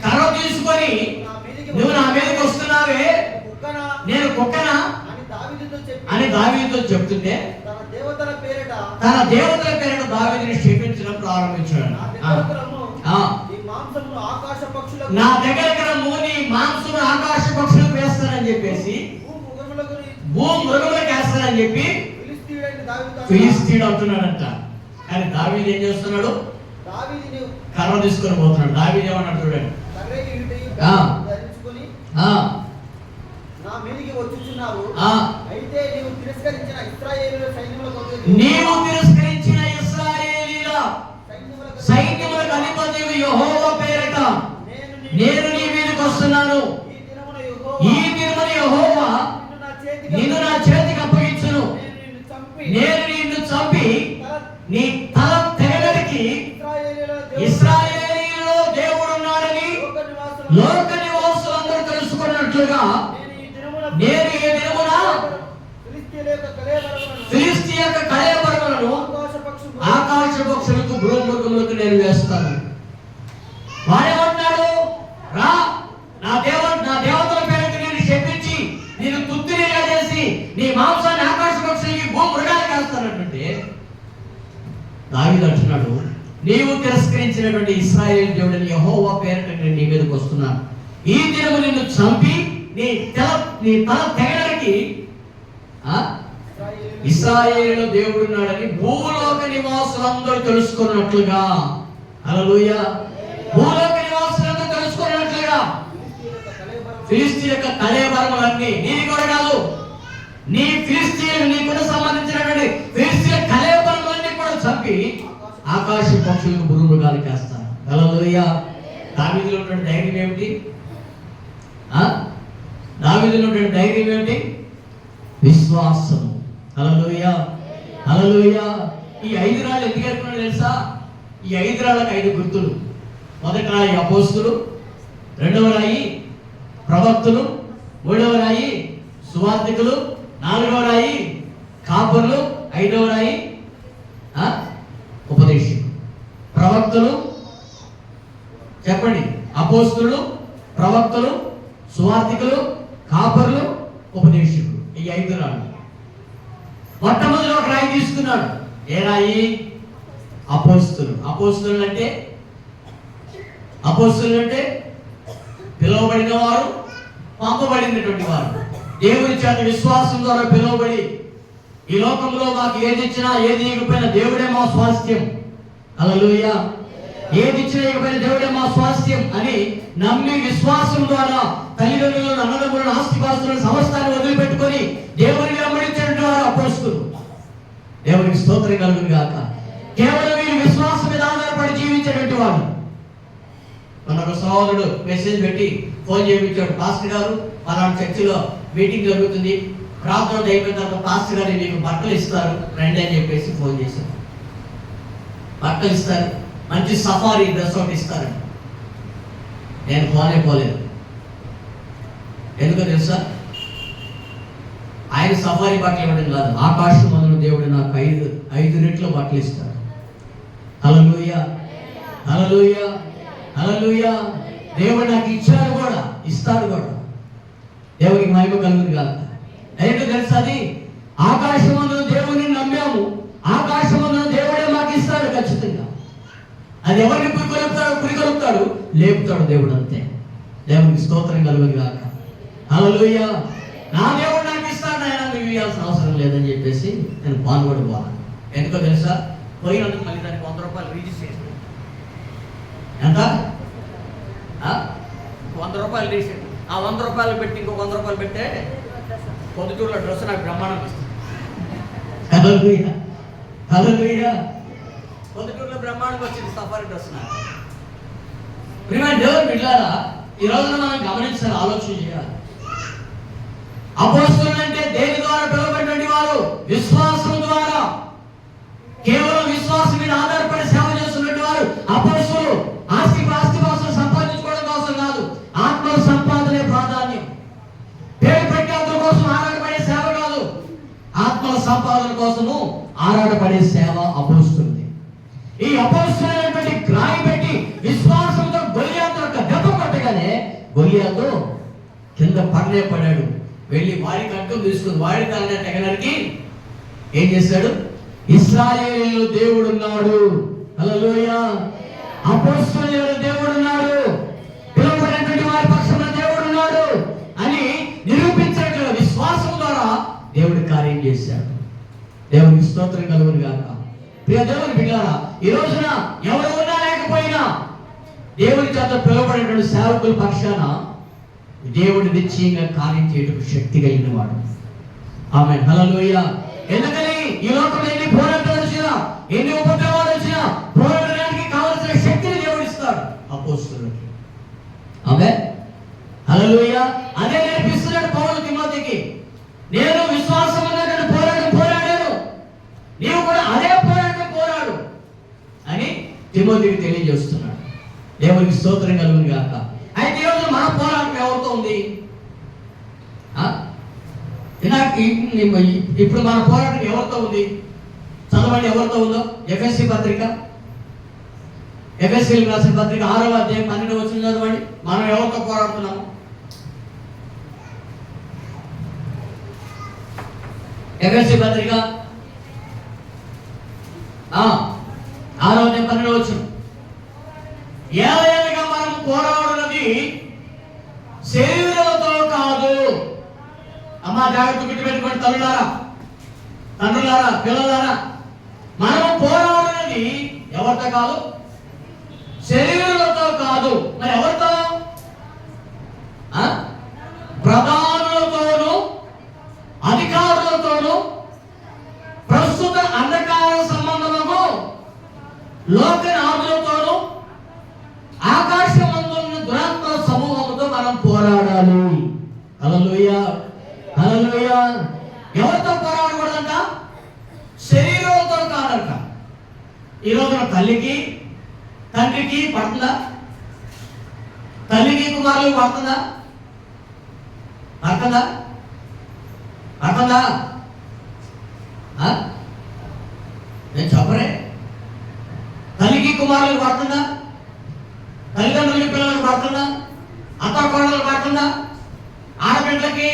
కర్ర తీసుకొని నువ్వు నా మీదకి వస్తున్నావే, నేను కుక్కనా అని దావీదుతో చెప్తుంటే తన దేవతల పేరిట దావీదుని క్షేపించడం ప్రారంభించాడు. నా దగ్గర నీ మాంసం ఆకాశ పక్షులకు వేస్తానని చెప్పేసి, భూమృగములకు వేస్తానని చెప్పి ఫిలిష్తీయుడు అంటున్నాడంట. కానీ దావీదు ఏం చేస్తున్నాడు? కర్ర తీసుకొని పోతున్నాడు. దావీదు ఏమన్నాడు చూడండి, నీవు తిరస్కరించిన ఇశ్రాయేలీయుల సైన్యములకు అధిపతివి యెహోవా పేరిట నేను నీ మీదకి వస్తున్నాను. ఈ దినమున యెహోవా నిన్ను నా చేతికి అప్పగించును. నేను నిన్ను చంపి నీ తల తెగడానికి ఇశ్రాయేలీయులలో దేవుడున్నాడని లోక నివాసులందరూ తెలుసుకున్నట్లుగా నేను ఈ దినమున ఫిలిష్తీ యొక్క కళేబరములను ఆకాశ పక్షులకు భూమృగములకు నేను వేస్తాను. వాడేమంటున్నాడు? రా, నా దేవతల పేరుకి నేను శపించి నేను తుత్తినిగా చేసి నీ మాంసాన్ని ఆకాశ పక్షులకి భూమృగాలకు వేస్తానంటే దావీదు అంటున్నాడు, నీవు తిరస్కరించినటువంటి ఇశ్రాయేలు దేవుడని యెహోవా పేరిట నేను నీ మీదకి వస్తున్నాను. ఈ దినము నిన్ను చంపి నీ తల తెగడానికి ఇశ్రాయేలు దేవుడున్నాడని భూలోక నివాసులందరూ తెలుసుకున్నట్లుగా. హల్లెలూయా, భూలోక నివాసులందరూ తెలుసుకున్నట్లుగా ఫిలిష్తీ యొక్క కళేబరములన్నీ నీది కూడా కాదు, నీ ఫిలిష్తీయులు నీకు సంబంధించినటువంటి ఫిలిష్తీయుల కళేబరములన్నీ కూడా చంపి ఆకాశ పక్షులకు భూమృగాలకు వేస్తాను. హల్లెలూయా. దావీదులో ఉన్నటువంటి ధైర్యం ఏమిటి? దావీదులో ఉన్నటువంటి ధైర్యం ఏమిటి? విశ్వాసము. హల్లెలూయా, హల్లెలూయా. ఈ 5 రాళ్ళు ఎందుకు ఏర్పడినా తెలుసా? ఈ 5 రాళ్ళకి 5 గుర్తులు. మొదటి రాయి అపోస్తులు, 2వ రాయి ప్రవక్తలు, 3వ రాయి సువార్తికులు, 4వ రాయి కాపరులు, 5వ రాయి ఉపదేశకులు. ప్రవక్తలు చెప్పండి, అపోస్తులు, ప్రవక్తలు, సువార్తికులు, కాపరులు, ఉపదేశకులు. ఈ 5 రాళ్ళు. మొట్టమొదటి ఒక రాయి తీసుకున్నాడు. ఏ రాయి? అపోస్తలులు. అపోస్తలులు అంటే పిలువబడిన వారు, పంపబడినటువంటి వారు, దేవుని చేత విశ్వాసం ద్వారా పిలువబడి, ఈ లోకంలో మాకు ఏది ఇచ్చినా ఏది ఇవ్వకపోయినా దేవుడే మా స్వాస్థ్యం, హల్లెలూయా, ఏది ఇచ్చినా ఇవ్వకపోయినా దేవుడే మా స్వాస్థ్యం అని నమ్మి విశ్వాసం ద్వారా తల్లిదండ్రులను, అన్నదమ్ములను, ఆస్తిపాస్తులను, సమస్తాన్ని వదిలిపెట్టుకొని దేవుని వెంబడించినటువంటి వారు అపోస్తలులు. దేవునికి స్తోత్రం కలుగును గాక. కేవలం వీరు విశ్వాసం మీద ఆధారపడి జీవించేటువంటి వారు. మనకు సహోదరుడు మెసేజ్ పెట్టి ఫోన్ చేయించాడు, పాస్టర్ గారు పలానా చర్చిలో మీటింగ్ జరుగుతుంది, ప్రార్థన అయిపోయిన తర్వాత పాస్టర్ గారు మీకు బట్టలు ఇస్తారు రండి అని చెప్పేసి ఫోన్ చేశారు. బట్టలు ఇస్తారు, మంచి సఫారీ డ్రెస్ ఒకటి ఇస్తారు. నేను పోలేదు. ఎందుకో తెలుసా? ఆయన సఫారీ బట్టలు ఇవ్వడం కాదు, ఆకాశం మందున దేవుడు నాకు 5 రెట్లు బట్టలు ఇస్తాడు. హల్లెలూయా, హల్లెలూయా, హల్లెలూయా. దేవుడు నాకు ఇచ్చాడు కూడా, ఇస్తాడు కూడా. దేవునికి మహిమ కలుగును గాక. ఏంటో తెలుసా? అది ఆకాశమందున దేవుడిని నమ్మాము, ఆకాశమందున దేవుడే మాకు ఇస్తాడు ఖచ్చితంగా. అది ఎవరిని పురికొలుపుతాడు, లేపుతాడు దేవుడు, అంతే. దేవునికి స్తోత్రం కలుగును గాక. హల్లెలూయా. నా దేవుడు నాకు ఇస్తాడు, ఆయన నువ్వు ఇవ్వాల్సిన అవసరం లేదని చెప్పేసి నేను పాల్గొడిపోవాలి. ఎందుకో తెలుసా? పోయినందుకు మళ్ళీ దానికి 100 రూపాయలు రిజిస్ట్రేషన్. ఎంత? 100 రూపాయలు రిజిస్ట్రేషన్. ఆ 100 రూపాయలు పెట్టి ఇంకో 100 రూపాయలు పెట్టే పొద్దుటూరులో డ్రెస్ నాకు బ్రహ్మాండంగా వస్తుంది. హల్లెలూయా, హల్లెలూయా. పొద్దుటూరులో బ్రహ్మాండంగా వచ్చింది సఫారీ డ్రెస్ నాకు. ప్రియమైన దేవుని బిడ్డలారా, ఈ రోజున మనం గమనించాలి, ఆలోచన చేయాలి. అపోస్తలులు అంటే దేని ద్వారా పిలువబడినటువంటి వారు? విశ్వాసం ద్వారా. కేవలం విశ్వాసం మీద ఆధారపడి సేవ చేస్తున్నటువంటి వారు అపోస్తలులు. ఆస్తిపాస్తులు సంపాదించుకోవడం కోసం కాదు, ఆత్మ సంపాదనే ప్రాధాన్యం. పేరు ప్రఖ్యాతుల కోసం ఆరాటపడే సేవ కాదు, ఆత్మల సంపాదన కోసము ఆరాటపడే సేవ అపోస్తలుది. ఈ అపోస్తలులైనటువంటి గ్రాయి పెట్టి విశ్వాసంతో గొలియాతు యొక్క దెబ్బ కొట్టగానే గొలియాతు కింద పడాడు. వెళ్ళి వాడి కట్టును తీసుకుని వాడి తలని తెగనరికి ఏం చేశాడు? ఇశ్రాయేలు దేవుడున్నాడు, హల్లెలూయా, అపోస్తలుల దేవుడున్నాడు, పిలువబడినటువంటి వారి పక్షంలో దేవుడున్నాడు అని నిరూపించేట్టు విశ్వాసం ద్వారా దేవుడి కార్యం చేశాడు. దేవునికి స్తోత్రం కలుగును గాక. ప్రియ దేవుని బిడ్డలారా, ఈ రోజున ఎవరు ఉన్నా లేకపోయినా దేవుని చేత పిలువబడినటువంటి సేవకుల పక్షాన దేవుడు నిశ్చయంగా కార్యం చేయడం శక్తి కలిగిన వాడు. ఆమేన్, హల్లెలూయా. ఎందుకని ఈ లోకంలో ఎన్ని పోరాటాలు వచ్చినా, ఎన్ని ఉపద్రవాలు వచ్చినా పోరాడడానికి కావలసిన శక్తిని దేవుడు ఇస్తాడు అపోస్తలులకి. ఆమేన్, హల్లెలూయా. అదే నేర్పిస్తున్నాడు పౌలు తిమోతికి. నేను విశ్వాసం అన్నటువంటి పోరాడాను, నీవు కూడా అదే పోరాడు అని తిమోతికి తెలియజేస్తున్నాడు. దేవునికి స్తోత్రం కలుగును గాక. అయితే ఈరోజు మన పోరాటం ఎవరితో ఉంది? ఇప్పుడు మన పోరాటం ఎవరితో ఉంది? చదవండి ఎవరితో ఉందో. ఎఫెసీ పత్రిక, ఎఫెసీలకు రాసిన పత్రిక 6వ అధ్యాయం 12వ వచనం చదవండి. మనం ఎవరితో పోరాడుతున్నాము? ఎఫెసీ పత్రిక 6వ అధ్యాయం 12వ వచనం. ఏలయనగా మనం పోరాడున్నది శరీరాలతో కాదు. అమ్మా జాగ్రత్త పెట్టుకోండి, తల్లులారా, తండ్రులారా, పిల్లలారా. మనం పోరాడున్నది ఎవరితో కాదు? శరీరాలతో కాదు. మరి ఎవరితో? ప్రధానులతోనూ అధికారులతోనూ ప్రస్తుత అంధకార సంబంధము లోకనాథులతోనూ ఆకాశమందున్న దురాత్మ సమూహంతో మనం పోరాడాలి. హల్లెలూయా, హల్లెలూయా. ఎవరితో పోరాడకూడదంట? శరీరంతో కాదంట. ఈ రోజున తల్లికి తండ్రికి పడుతుందా? తల్లికి కుమారులకు పడుతుందా? పడుతుందా? పడుతుందా? నేను చెప్పరే. తల్లికి కుమారులకు పడుతుందా? తల్లిదండ్రులకి పిల్లలకు పడుతుందా? అత్త కోడలకు పడుతుందా? ఆడబిడ్డలకి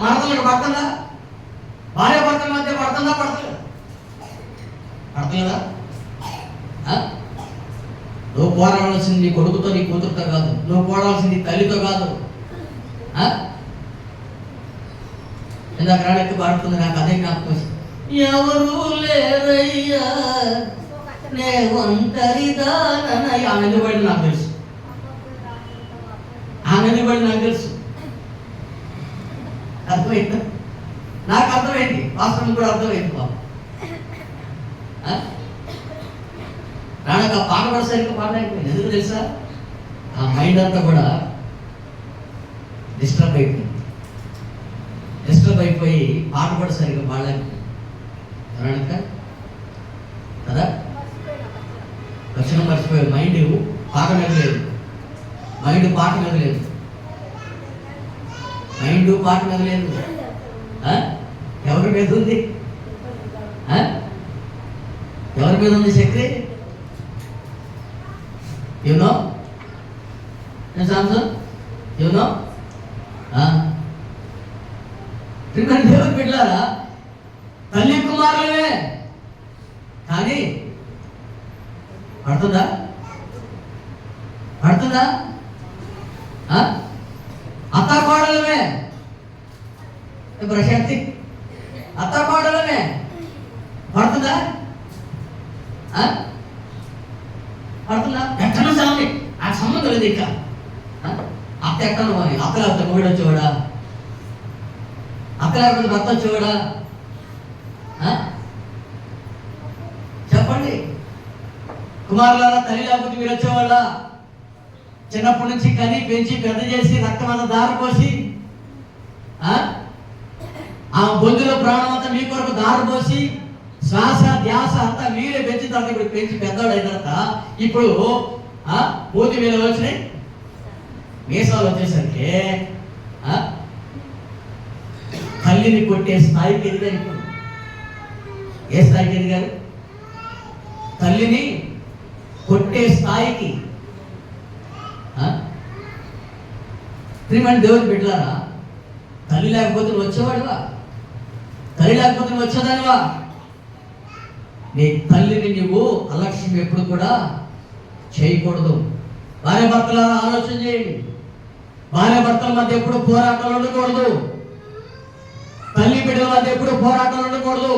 మరదలకు పడుతుందా? భార్య భర్తల మధ్య పడుతుందా పడతలేదా? పడతలేదా? నువ్వు పోరాడాల్సింది నీ కొడుకుతో నీ కూతురుతో కాదు, నువ్వు పోరాడాల్సింది తల్లితో కాదు. ఇందాక రాడెక్కి పాడుతుంది, నాకు అదే జ్ఞాపకం. ఎవరు లేరయ్యా నే ఒంటరిదానయ్య. ఆమె నిలబడి నాకు తెలుసు, ఆమె నిలబడి నాకు తెలుసు. అర్థమైందా? నాకు అర్థమైంది, వాస్తవం కూడా అర్థమైంది. బాబు రాడక పాట కూడా సరిగ్గా పాడలేకపోయింది. ఎందుకు తెలుసా? ఆ మైండ్ అంతా కూడా డిస్టర్బ్ అయిపోయింది. డిస్టర్బ్ అయిపోయి పాట కూడా సరిగ్గా పాడలేకపోయింది. కదా వచ్చిన మర్చిపోయాడు. మైండ్ పాట మీద లేదు, మైండ్ పాట మీద లేదు, మైండ్ పాట మీద లేదు. ఎవరి మీద ఉంది? ఎవరి మీద ఉంది శక్తి? యూనో సాంసన్ యూనో దేవుడు బిడ్డలారా, తల్లి కుమారులమే కానీ పడుతుందా? పడుతుందా? అత్త కోడలమే ప్రశాంతి, అత్త కోడలమే పడుతుందా? పడుతుందా? ఎక్కడ సామి ఆ సంబంధం లేదు. ఇంకా అత్త ఎక్కడ అత్త లేకపోతే మొగుడు వచ్చేవాడా? అత్త లేకపోతే భర్త వచ్చేవాడా? చెప్పండి. కుమారులారా, తల్లి లేకపోతే మీరు వచ్చేవాళ్ళ? చిన్నప్పటి నుంచి కని పెంచి పెద్ద చేసి రక్తం అంతా దారిపోసి ఆ బొందులో ప్రాణం అంతా మీ కొరకు దారిపోసి శ్వాస ధ్యాస అంతా మీరే పెంచిన తర్వాత ఇప్పుడు పెంచి పెద్దవాడు అయిన తర్వాత ఇప్పుడు పూర్తి మీద వచ్చినాయి మీసాలు వచ్చేసరికి తల్లిని కొట్టే స్థాయికి ఎదిగారు. ఇప్పుడు ఏ స్థాయికి ఎదిగారు? తల్లిని కొట్టే స్థాయికి. ప్రియమైన దేవుని బిడ్డలారా, తల్లి లేకపోతే నువ్వు వచ్చేవాడువా? తల్లి లేకపోతే నువ్వు వచ్చేదానివా? నీ తల్లిని నువ్వు అలక్ష్యం ఎప్పుడు కూడా చేయకూడదు. భార్య భర్తలారా ఆలోచన చేయండి. భార్య భర్తల మధ్య ఎప్పుడు పోరాటాలు ఉండకూడదు. తల్లి బిడ్డల మధ్య ఎప్పుడు పోరాటాలు ఉండకూడదు.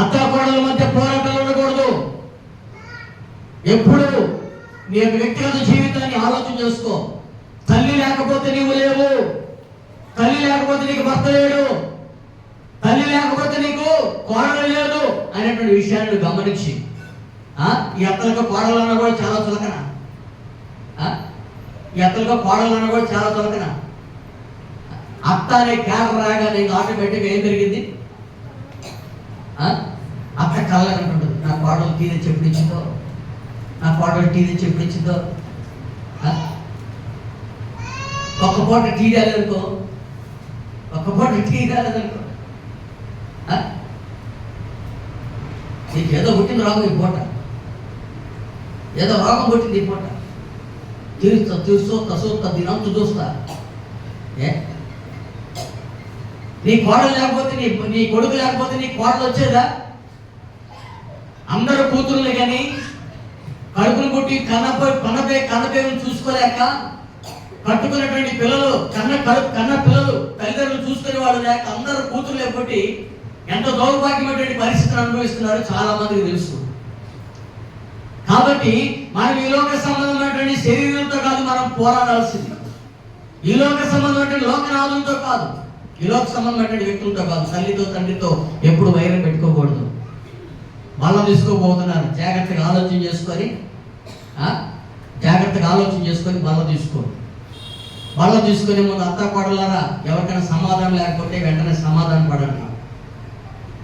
అత్త కోడల మధ్య పోరాటాలు ఉండకూడదు. ఎప్పుడు నీ యొక్క వ్యక్తిగత జీవితాన్ని ఆలోచన చేసుకో. తల్లి లేకపోతే నీవు లేవు, తల్లి లేకపోతే నీకు భర్త లేడు, తల్లి లేకపోతే నీకు కోడలు లేదు అనేటువంటి విషయాన్ని గమనించి ఈ అత్తలకు కోడలు అన్న కూడా చాలా చులకన. ఈ అత్తలకు కోడలు అన్న కూడా చాలా చులకన. అత్త అనే క్యారెక్టర్ రాగా నీకు ఆటోమేటిక్గా ఏం జరిగింది? అత్త కళ్ళకంటుంటుంది, నా కోడలు టీ తెచ్చి ఎప్పుడు ఇచ్చిందో, నా కోడలు టీ తెచ్చి ఎప్పుడు ఇచ్చిందో. ఒక్క పూట టీ రాలేదనుకో, ఒక్క పూట టీ రాలేదనుకో, నీకు ఏదో పుట్టింది రోగం ఈ పూట, ఏదో రోగం పుట్టింది ఈ పూట, తీరుస్తా దినంతు చూస్తా. నీ కోడలు లేకపోతే నీ కొడుకు లేకపోతే నీ కోడలు వచ్చేదా? అందరూ కూతుర్లు కానీ కడుపులు పుట్టి కన్నపేను చూసుకోలేక కట్టుకున్నటువంటి పిల్లలు కన్న పిల్లలు తల్లిదండ్రులు చూసుకునే వాళ్ళు లేక అందరూ కూతుర్లు లేకపోతే ఎంత దౌర్భాగ్యమైనటువంటి పరిస్థితులు అనుభవిస్తున్నారు చాలా మందికి తెలుసు. కాబట్టి మనం ఈ లోక సంబంధమైనటువంటి శరీరంతో కాదు మనం పోరాడాల్సింది. ఈ లోక సంబంధమైనటువంటి లోకనాథులతో కాదు, ఈ లోక సంబంధమైనటువంటి వ్యక్తులతో కాదు. తల్లితో తండ్రితో ఎప్పుడు వైరం పెట్టుకోకూడదు. బలం తీసుకోబోతున్నారు, జాగ్రత్తగా ఆలోచన చేసుకొని బలం తీసుకోండి. బలం తీసుకునే ముందు అత్త కోడలారా, ఎవరికైనా సమాధానం లేకపోతే వెంటనే సమాధానం పడండి.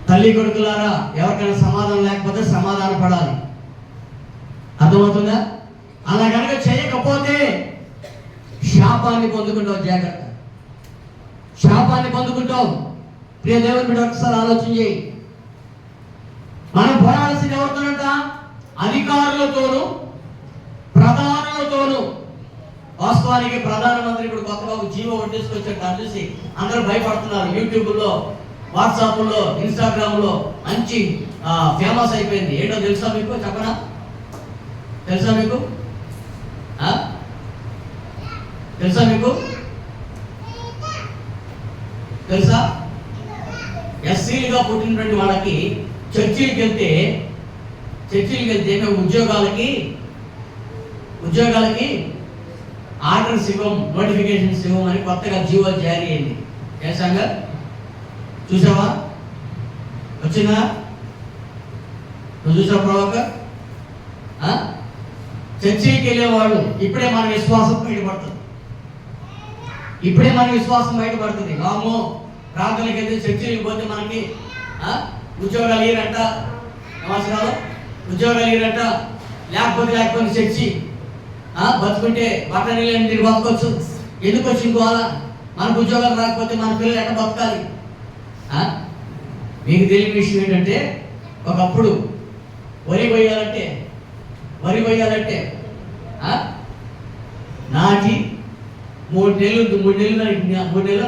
తల్లి కొడుకులారా, ఎవరికైనా సమాధానం లేకపోతే సమాధానం పడాలి. అర్థమవుతుందా? అలా కనుక చేయకపోతే శాపాన్ని పొందుకుంటావు. జాగ్రత్త, శాపాన్ని పొందుకుంటావు. ప్రియ దేవుని బిడ్డ, ఒకసారి ఆలోచన చేయి. మనం పోరాడాల్సింది ఎవరితోనంట? అధికారులతోనూ ప్రధానులతోనూ. వాస్తవానికి ప్రధానమంత్రి ఇప్పుడు కొత్తగా జీవో తీసుకొచ్చాడు. దాన్ని చూసి అందరూ భయపడుతున్నారు. యూట్యూబ్లో వాట్సాప్లో, ఇన్స్టాగ్రామ్లో మంచి ఫేమస్ అయిపోయింది. ఏంటో తెలుసా మీకు? చెప్పనా? తెలుసా మీకు? తెలుసా మీకు? తెలుసా? ఎస్సీలుగా పుట్టినటువంటి వాళ్ళకి చర్చిలకు వెళ్తే మేము ఉద్యోగాలకి ఆర్డర్స్ ఇవ్వం, నోటిఫికేషన్స్ ఇవ్వం అని కొత్తగా జీవో జారీ అయింది. చేశాంగా? చూసావా? వచ్చిందా? నువ్వు చూసావు ప్రభాకర్? చర్చికి వెళ్ళేవాళ్ళు ఇప్పుడే మన విశ్వాసం బయటపడుతుంది. వామో, ప్రార్థనకి వెళ్తే చర్చికి పోతే మనకి ఉద్యోగాలు ఇయ్యరంట, నమస్కారం, ఉద్యోగాలు ఇయ్యరంట, లేకపోతే చర్చి బతుకుంటే బట్టలు మీరు బతకొచ్చు. ఎందుకు వచ్చింది అలా? మనకు ఉద్యోగాలు రాకపోతే మన పిల్లలు ఎట్లా బతకాలి? మీకు తెలియని విషయం ఏంటంటే, ఒకప్పుడు వరి కొయ్యాలంటే నాటి 3 నెలలు 4 నెలలు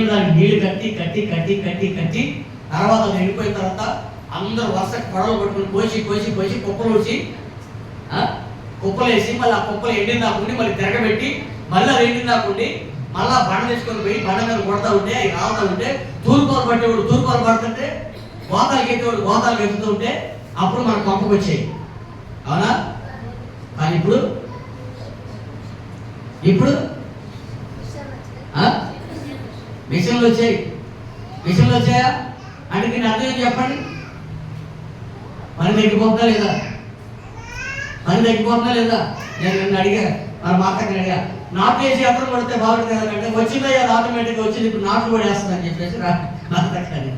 దానికి నీళ్లు కట్టి తర్వాత అది ఎండిపోయిన తర్వాత అందరూ వరుసకు పొడవలు పట్టుకుని కోసి కుప్పలు వేసి మళ్ళీ ఆ కుప్పలు ఎండిందాకుండి మళ్ళీ తిరగబెట్టి మళ్ళీ అది ఎండిందాకుండి మళ్ళీ బండ తెచ్చుకొని పోయి బండ మీద కొడతా ఉంటే అవి రావుతూ ఉంటే తూర్పాలు పడుతుంటే గోతాలకు ఎత్తుతూ ఉంటే అప్పుడు మన కొంపకు వచ్చాయి. అవునా? కానీ ఇప్పుడు మిషన్లు వచ్చాయా అంటే దీన్ని అర్థం చెప్పండి. పని తగ్గిపోతుందా లేదా? నేను నిన్ను అడిగా, మన మాతకి అడిగా, నాటు వేసి యంత్రం కొడితే బాగుంటుంది కదంటే, వచ్చిందయ్యా ఆటోమేటిక్గా వచ్చింది, ఇప్పుడు నాట్లు కూడా వేస్తుందని చెప్పేసి మాతకి.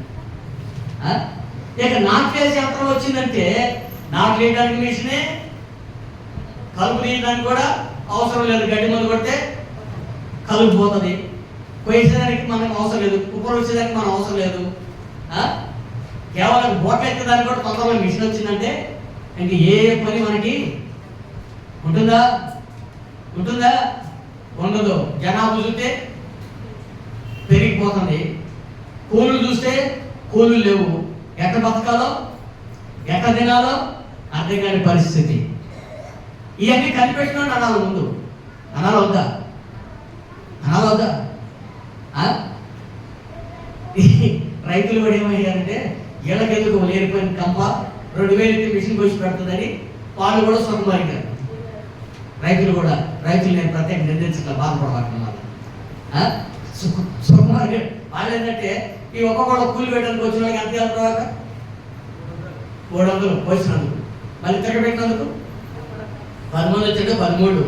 ఇక నాటు వేసి యంత్రం వచ్చిందంటే నాట్లు వేయడానికి మిషనే, కలుపు తీయడానికి కూడా అవసరం లేదు. గడ్డి మందు కొడితే కలుపు పోతుంది, కొయ్యేసేదానికి మనకు అవసరం లేదు, కుప్పలు వచ్చేదానికి మనం అవసరం లేదు. కేవలం బోట్లు ఎక్కేదానికి కూడా తొందరలో మిషన్ వచ్చిందంటే ఇంక ఏ పని మనకి ఉంటుందా? ఉండదు. జనాభా చూస్తే పెరిగిపోతుంది, కూలీలు చూస్తే కూలీలు లేవు. ఎట్ట బతకాలో, ఎట్ట తినాలో అర్థం కాని పరిస్థితి. ఇవన్నీ కనిపెట్టినాడు అనాలి ముందు. అనాలొద్దా? రైతులు కూడా ఏమయ్యారంటే, ఇళ్ళకెందుకు లేరిపోయిన కంప 2000 మిషన్ కోసి పెడుతుందని వాళ్ళు కూడా సుఖమారిగారు. రైతులు నేను ప్రత్యేక నిర్దేశించిన బాధపడబడుతున్నారు. సుఖమారి వాళ్ళు ఏంటంటే, ఈ ఒక్కొక్క కూలి పెట్టడానికి వచ్చిన వాళ్ళకి ఎంత వెళ్తారు? 300 పోసినందుకు, మళ్ళీ తిరగబెట్టినందుకు 10 మంది వచ్చాక 13,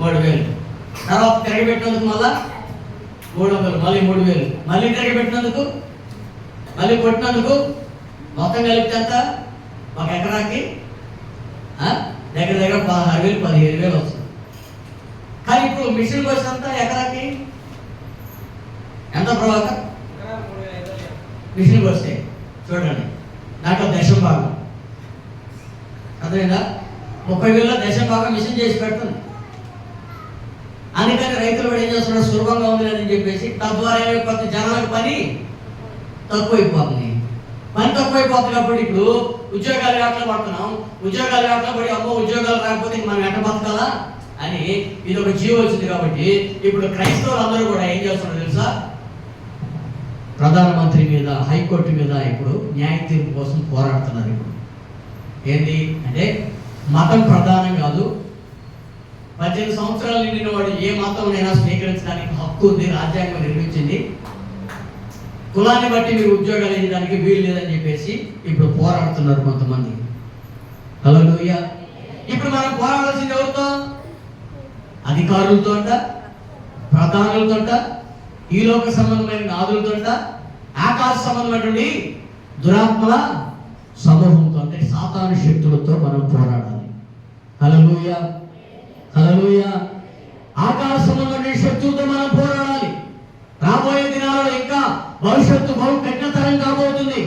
3000. తర్వాత తిరగబెట్టినందుకు మళ్ళా 300, మళ్ళీ 3000, మళ్ళీ తిరగబెట్టినందుకు, మళ్ళీ కొట్టినందుకు మొత్తం కలిపితే ఎంత? ఒక ఎకరాకి దగ్గర 16,000, 17,000 వస్తుంది. కానీ ఇప్పుడు మిషన్ వచ్చినంత ఎకరాకి ఎంత ప్రభాకర్? మిషన్ వస్తే చూడండి, దాంట్లో దశం భాగం అర్థమైందా? 30,000లో దశం భాగం మిషన్ చేసి పెడుతుంది. అందుకని రైతులు కూడా ఏం చేస్తున్నారు? సులభంగా ఉంది అని చెప్పేసి తద్వారా ఏమైపోతుంది? జనాలకు పని తక్కువైపోతుంది. కాబట్టి ఇప్పుడు ఉద్యోగాలు వేటలో పడుతున్నాం. ఉద్యోగాలు వేటలో పడి అమ్మో ఉద్యోగాలు రాకపోతే మనం ఎట్ట బతకాలా అని ఇది ఒక జీవో వచ్చింది. కాబట్టి ఇప్పుడు క్రైస్తవులు అందరూ కూడా ఏం చేస్తున్నారు తెలుసా? ప్రధానమంత్రి మీద, హైకోర్టు మీద ఇప్పుడు న్యాయ తీర్పు కోసం పోరాడుతున్నారు. ఇప్పుడు ఏంటి అంటే, మతం ప్రధానం కాదు, 18 సంవత్సరాలు నిండిన వాడు ఏ మతంనైనా స్వీకరించడానికి హక్కు ఉంది, రాజ్యాంగం నిర్మించింది. కులాన్ని బట్టి మీరు ఉద్యోగాలు వేయడానికి వీలు లేదని చెప్పేసి ఇప్పుడు పోరాడుతున్నారు కొంతమంది. హల్లెలూయా. ఇప్పుడు మనం పోరాడాల్సింది ఎవరితో? అధికారులతో అంట, ప్రధానులతో అంట, ఈ లోక సంబంధమైన నాదులతో అంట, ఆకాశ సంబంధమైనటువంటి దురాత్మల సమూహంతో, అంటే సాతాను శక్తులతో మనం పోరాడాలి. హల్లెలూయా. ఆకాశ సంబంధమైన శక్తులతో మనం పోరాడాలి. రాబోయే దినాలలో ఇంకా భవిష్యత్తు బహు కఠినతరం కాబోతుంది.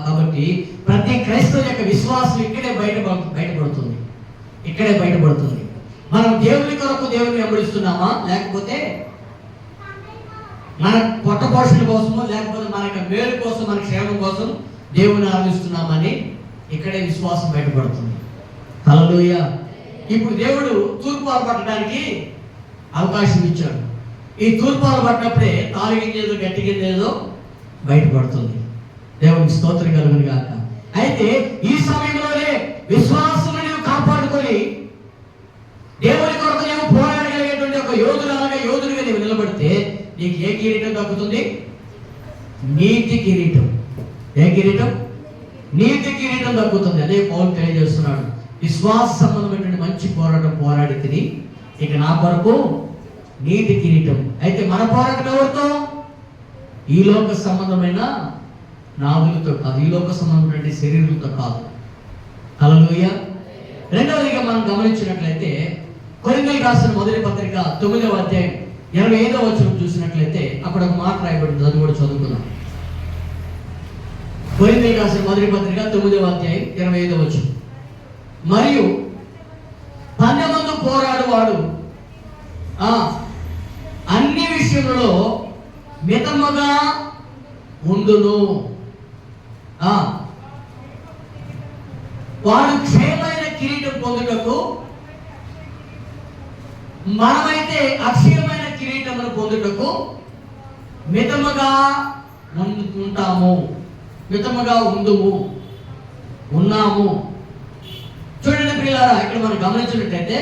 కాబట్టి ప్రతి క్రైస్తవ యొక్క విశ్వాసం ఇక్కడే బయటపడుతుంది. మనం దేవుని కొరకు దేవుని వెంబడిస్తున్నామా, లేకపోతే మన పొట్ట పోషణ కోసమో, లేకపోతే మన మేలు కోసం, మన క్షేమం కోసం దేవుని ఆరాధిస్తున్నామని ఇక్కడే విశ్వాసం బయటపడుతుంది. హల్లెలూయా. ఇప్పుడు దేవుడు తూర్పాలు పట్టడానికి అవకాశం ఇచ్చాడు. ఈ తూర్పాలు పట్టినప్పుడే తాలిగింజేదో గట్టి గింజేదో బయటపడుతుంది. దేవునికి స్తోత్రం కలుగును గాక. అయితే ఈ సమయంలోనే విశ్వాసం కాపాడుకొని దేవుని కొరకు నీవు పోరాడగలిగేటువంటి ఒక యోధుడిగా నీవు నిలబడితే నీకు ఏ కిరీటం దక్కుతుంది? నీతి కిరీటం. ఏ కిరీటం? నీతి కిరీటం దక్కుతుంది. అదే పౌలు తెలియజేస్తున్నాడు. విశ్వాస సంబంధమైనటువంటి మంచి పోరాటం పోరాడి తిని ఇక నా కొరకు నీతి కిరీటం. అయితే మన పోరాటం ఎవరితో? ఈ లోక సంబంధమైన నాదులతో కాదు, ఈ లోక సంబంధమైన శరీరులతో కాదు. హల్లెలూయా. రెండవదిగా మనం గమనించినట్లయితే కొరింథీయులకు రాసిన మొదటి పత్రిక 9వ అధ్యాయం 25వ వచనం చూసినట్లయితే అక్కడ ఒక మాట రాయబడింది. అది కూడా చదువుకుందాం. కొరింథీయులకు రాసిన మొదటి పత్రిక 9వ అధ్యాయం 25వ వచనం. మరియు పందెమందు పోరాడువాడు అన్ని విషయములలో మితముగా ఉండును. వాడు క్షేమైన కిరీటం పొందుటకు, మనమైతే అక్షయమైన కిరీటమును పొందుటకు మితముగా ఉంటాము, మితముగా ఉన్నాము. చూడండి ప్రియులారా, ఇక్కడ మనం గమనించినట్టయితే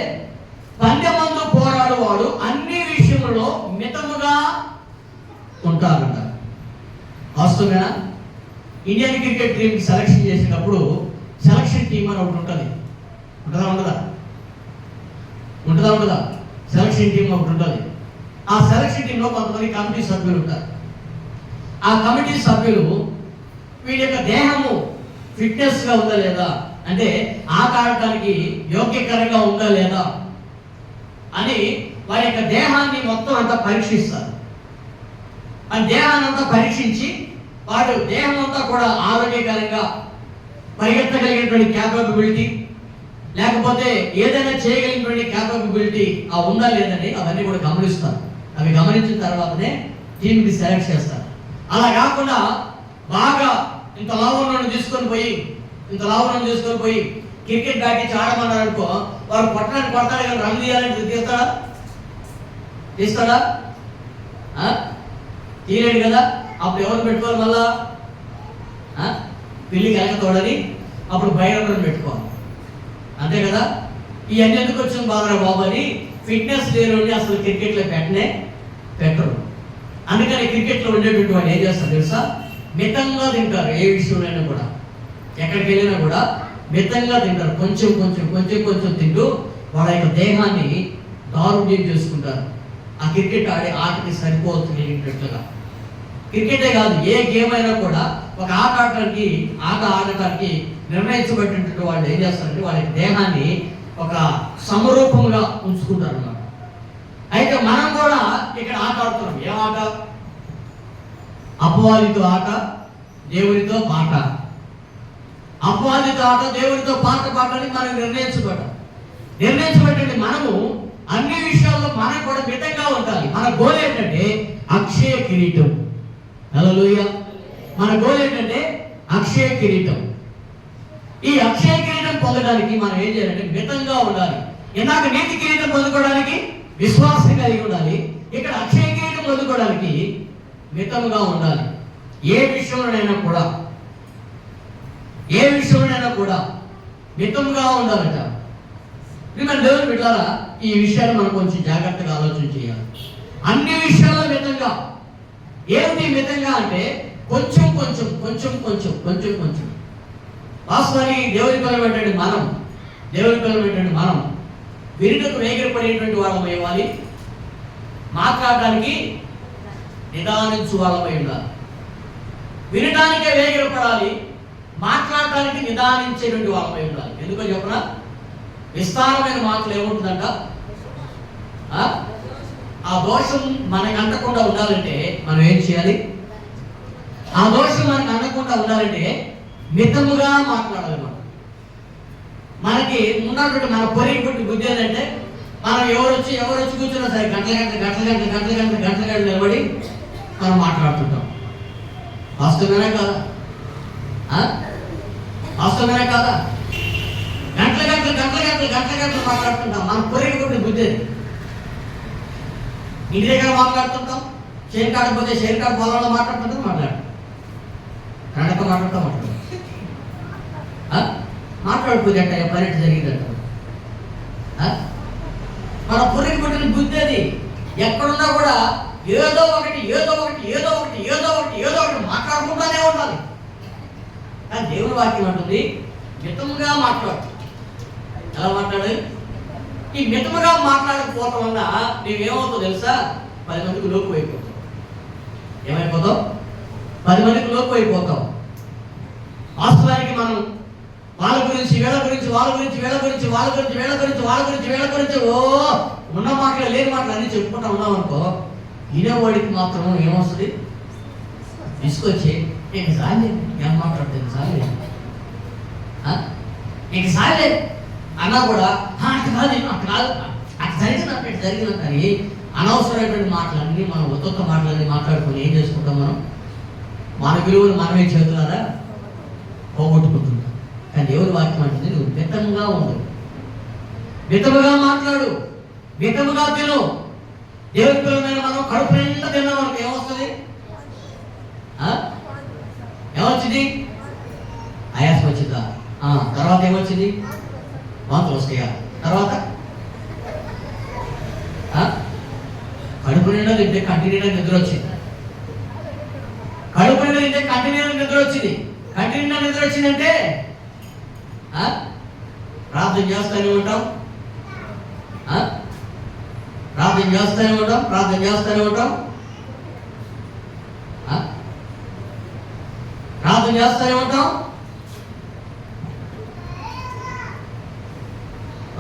పందెమందు పోరాడువాడు అన్ని విషయములలో మితముగా ఉంటారంట. వాస్తవేనా? ఇండియన్ క్రికెట్ టీమ్ సెలక్షన్ చేసినప్పుడు సెలక్షన్ టీమ్ అని ఒకటి ఉంటుంది. ఉంటుందా? సెలక్షన్ టీమ్ ఒకటి ఉంటుంది. ఆ సెలక్షన్ టీంలో కొంతమంది కమిటీ సభ్యులు ఉంటారు. ఆ కమిటీ సభ్యులు వీడి యొక్క దేహము ఫిట్నెస్గా ఉందా లేదా, అంటే ఆట ఆడటానికి యోగ్యకరంగా ఉందా లేదా అని వారి యొక్క దేహాన్ని మొత్తం అంతా పరీక్షిస్తారు. ఆ దేహాన్ని అంతా పరీక్షించి వాడు దేహం అంతా కూడా ఆరోగ్యకరంగా పరిగెత్తగలిగినటువంటి క్యాపబిలిటీ, లేకపోతే ఏదైనా చేయగలిగినటువంటి క్యాపబిలిటీ ఉందా లేదని అవన్నీ కూడా గమనిస్తారు. అవి గమనించిన తర్వాతనే టీంకి సెలెక్ట్ చేస్తారు. అలా కాకుండా బాగా ఇంత లావును తీసుకొని పోయి క్రికెట్ బ్యాట్ ఇచ్చి ఆడమన్నారు అనుకో, వాడు కొట్టడానికి కొడతాడు కానీ రన్ తీయాలంటే తీస్తాడా? తీయలేడు కదా. అప్పుడు ఎవరు పెట్టుకోవాలి? మళ్ళా పిల్లికి ఎలకతోడని అప్పుడు బయట పెట్టుకోవాలి. అంతే కదా. ఇవన్నీ ఎందుకు వచ్చింది బాగా బాబు అని ఫిట్నెస్ లేని అసలు క్రికెట్లో పెట్టరు. అందుకని క్రికెట్లో ఉండేటువంటి వాళ్ళు ఏం చేస్తారు తెలుసా? మితంగా తింటారు. ఏ విషయంలో కూడా, ఎక్కడికి వెళ్ళినా కూడా మితంగా తింటారు. కొంచెం తింటూ వాళ్ళ యొక్క దేహాన్ని దారుణ్యం చేసుకుంటారు. ఆ క్రికెట్ ఆడే ఆటకి సరిపోతున్నట్లుగా. క్రికెటే కాదు, ఏ గేమ్ అయినా కూడా ఒక ఆట ఆడటానికి నిర్ణయించబడినటువంటి వాళ్ళు ఏం చేస్తారంటే వాళ్ళ దేహాన్ని ఒక సమరూపంగా ఉంచుకుంటారు అన్నమాట. అయితే మనం కూడా ఇక్కడ ఆట ఆడుతున్నాం. ఏం ఆట? అపవాదితో ఆట, దేవునితో పాట. అపవాదితో ఆట, దేవునితో పాట పాడడానికి మనకు నిర్ణయించబడి మనము అన్ని విషయాల్లో మనం కూడా మితంగా ఉండాలి. మన గోల్ ఏంటంటే అక్షయ కిరీటం. హల్లెలూయా. మన గోల్ ఏంటంటే అక్షయ కిరీటం. ఈ అక్షయ కిరీటం పొందడానికి మనం ఏం చేయాలంటే మితంగా ఉండాలి. ఇందాక నీతి కిరీటం పొందుకోవడానికి విశ్వాసం కలిగి ఉండాలి. ఇక్కడ అక్షయ కిరీటం పొందుకోవడానికి మితంగా ఉండాలి. ఏ విషయంలోనైనా కూడా మితంగా ఉండాలట. మన దేవుని బిడ్డలారా, ఈ విషయాలు మనం కొంచెం జాగ్రత్తగా ఆలోచన చేయాలి. అన్ని విషయాల్లో మితంగా. ఏమిటి మితంగా అంటే కొంచెం వాస్తవానికి దేవుని పిల్లలు మనం వినుటకు వేగిరపడేటువంటి వాళ్ళమై ఇవ్వాలి. మాట్లాడడానికి నిదానించు వాళ్ళమై ఉండాలి. వినటానికే వేగిరపడాలి, మాట్లాడటానికి నిదానించేటువంటి వాళ్ళమై ఉండాలి. ఎందుకో చెప్పనా? విస్తారమైన మాటలు ఏముంటుందంట, ఆ దోషం మనకు అంటకుండా ఉండాలంటే మనం ఏం చేయాలి? ఆ దోషం మనకు అనకుండా ఉండాలంటే మితముగా మాట్లాడాలి. మనకి ఉన్నటువంటి మన పొరిగిపట్టి బుద్ధి ఏంటంటే మనం ఎవరు వచ్చి కూర్చున్నా సరే గంటల నిలబడి మనం మాట్లాడుతుంటాం. వాస్తవమేనా కాదా? వాస్తవమేనా కాదా? గంటల మాట్లాడుతుంటాం. మన పొరిగి కొట్టి బుద్ధి. ఇంటి దగ్గర మాట్లాడుతుంటాం, షేర్ కార్డు పోతే షేర్ కార్డు పొలంలో మాట్లాడుతుంటాం, మాట్లాడుకోదంట పని జరిగిందంట. మన పొరిగి కొట్టిన బుద్ధి అది. ఎక్కడున్నా కూడా ఏదో ఒకటి మాట్లాడుకుంటానే ఉండాలి. కానీ దేవుని వాక్యం అంటుంది మితముగా మాట్లాడు. ఎలా మాట్లాడాలి? ఈ మితముగా మాట్లాడకపోవటం వల్ల నీవేమవుతావు తెలుసా? 10 మందికి లోపు అయిపోతావు. ఏమైపోతావు? 10 మందికి లోపు అయిపోతావు. వాస్తవానికి మనం వాళ్ళ గురించి ఓ ఉన్న మాటలు లేని మాటలు అన్నీ చెప్పుకుంటా ఉన్నాం అనుకో, వినేవాడికి మాత్రం ఏమొస్తుంది? తీసుకొచ్చి నీకు సాలే ఏం మాట్లాడుతుంది సాలే అన్నా కూడా అటు జరిగిన కానీ అనవసరమైనటువంటి మాటలన్నీ మనం ఒక్కొక్క మాటలన్నీ మాట్లాడుకొని ఏం చేసుకుంటాం? మన విలువలు మనమే చేతులారా పోగొట్టుకుంటున్నాం. కానీ దేవుని వాక్యం అంటుంది నువ్వు మితంగా ఉండు, మితముగా మాట్లాడు, మితముగా తిను. దేవుని పిల్లలమైన మనం కడుపు నిండా తిన్నాం మనకు ఏమొస్తుంది? ఏమొచ్చింది? ఆయాసం వచ్చిందా? తర్వాత ఏమొచ్చింది? వాంతులు వస్తాయా? తర్వాత కడుపు నిండా తింటే కంటి నిండా నిద్ర వచ్చింది. కడుపు నిండా తింటే కంటి నిండా నిద్ర వచ్చింది. కంటి నిండా నిద్ర వచ్చిందంటే ప్రార్థన చేస్తూనే ఉంటాం, ప్రార్థన చేస్తూనే ఉంటాం.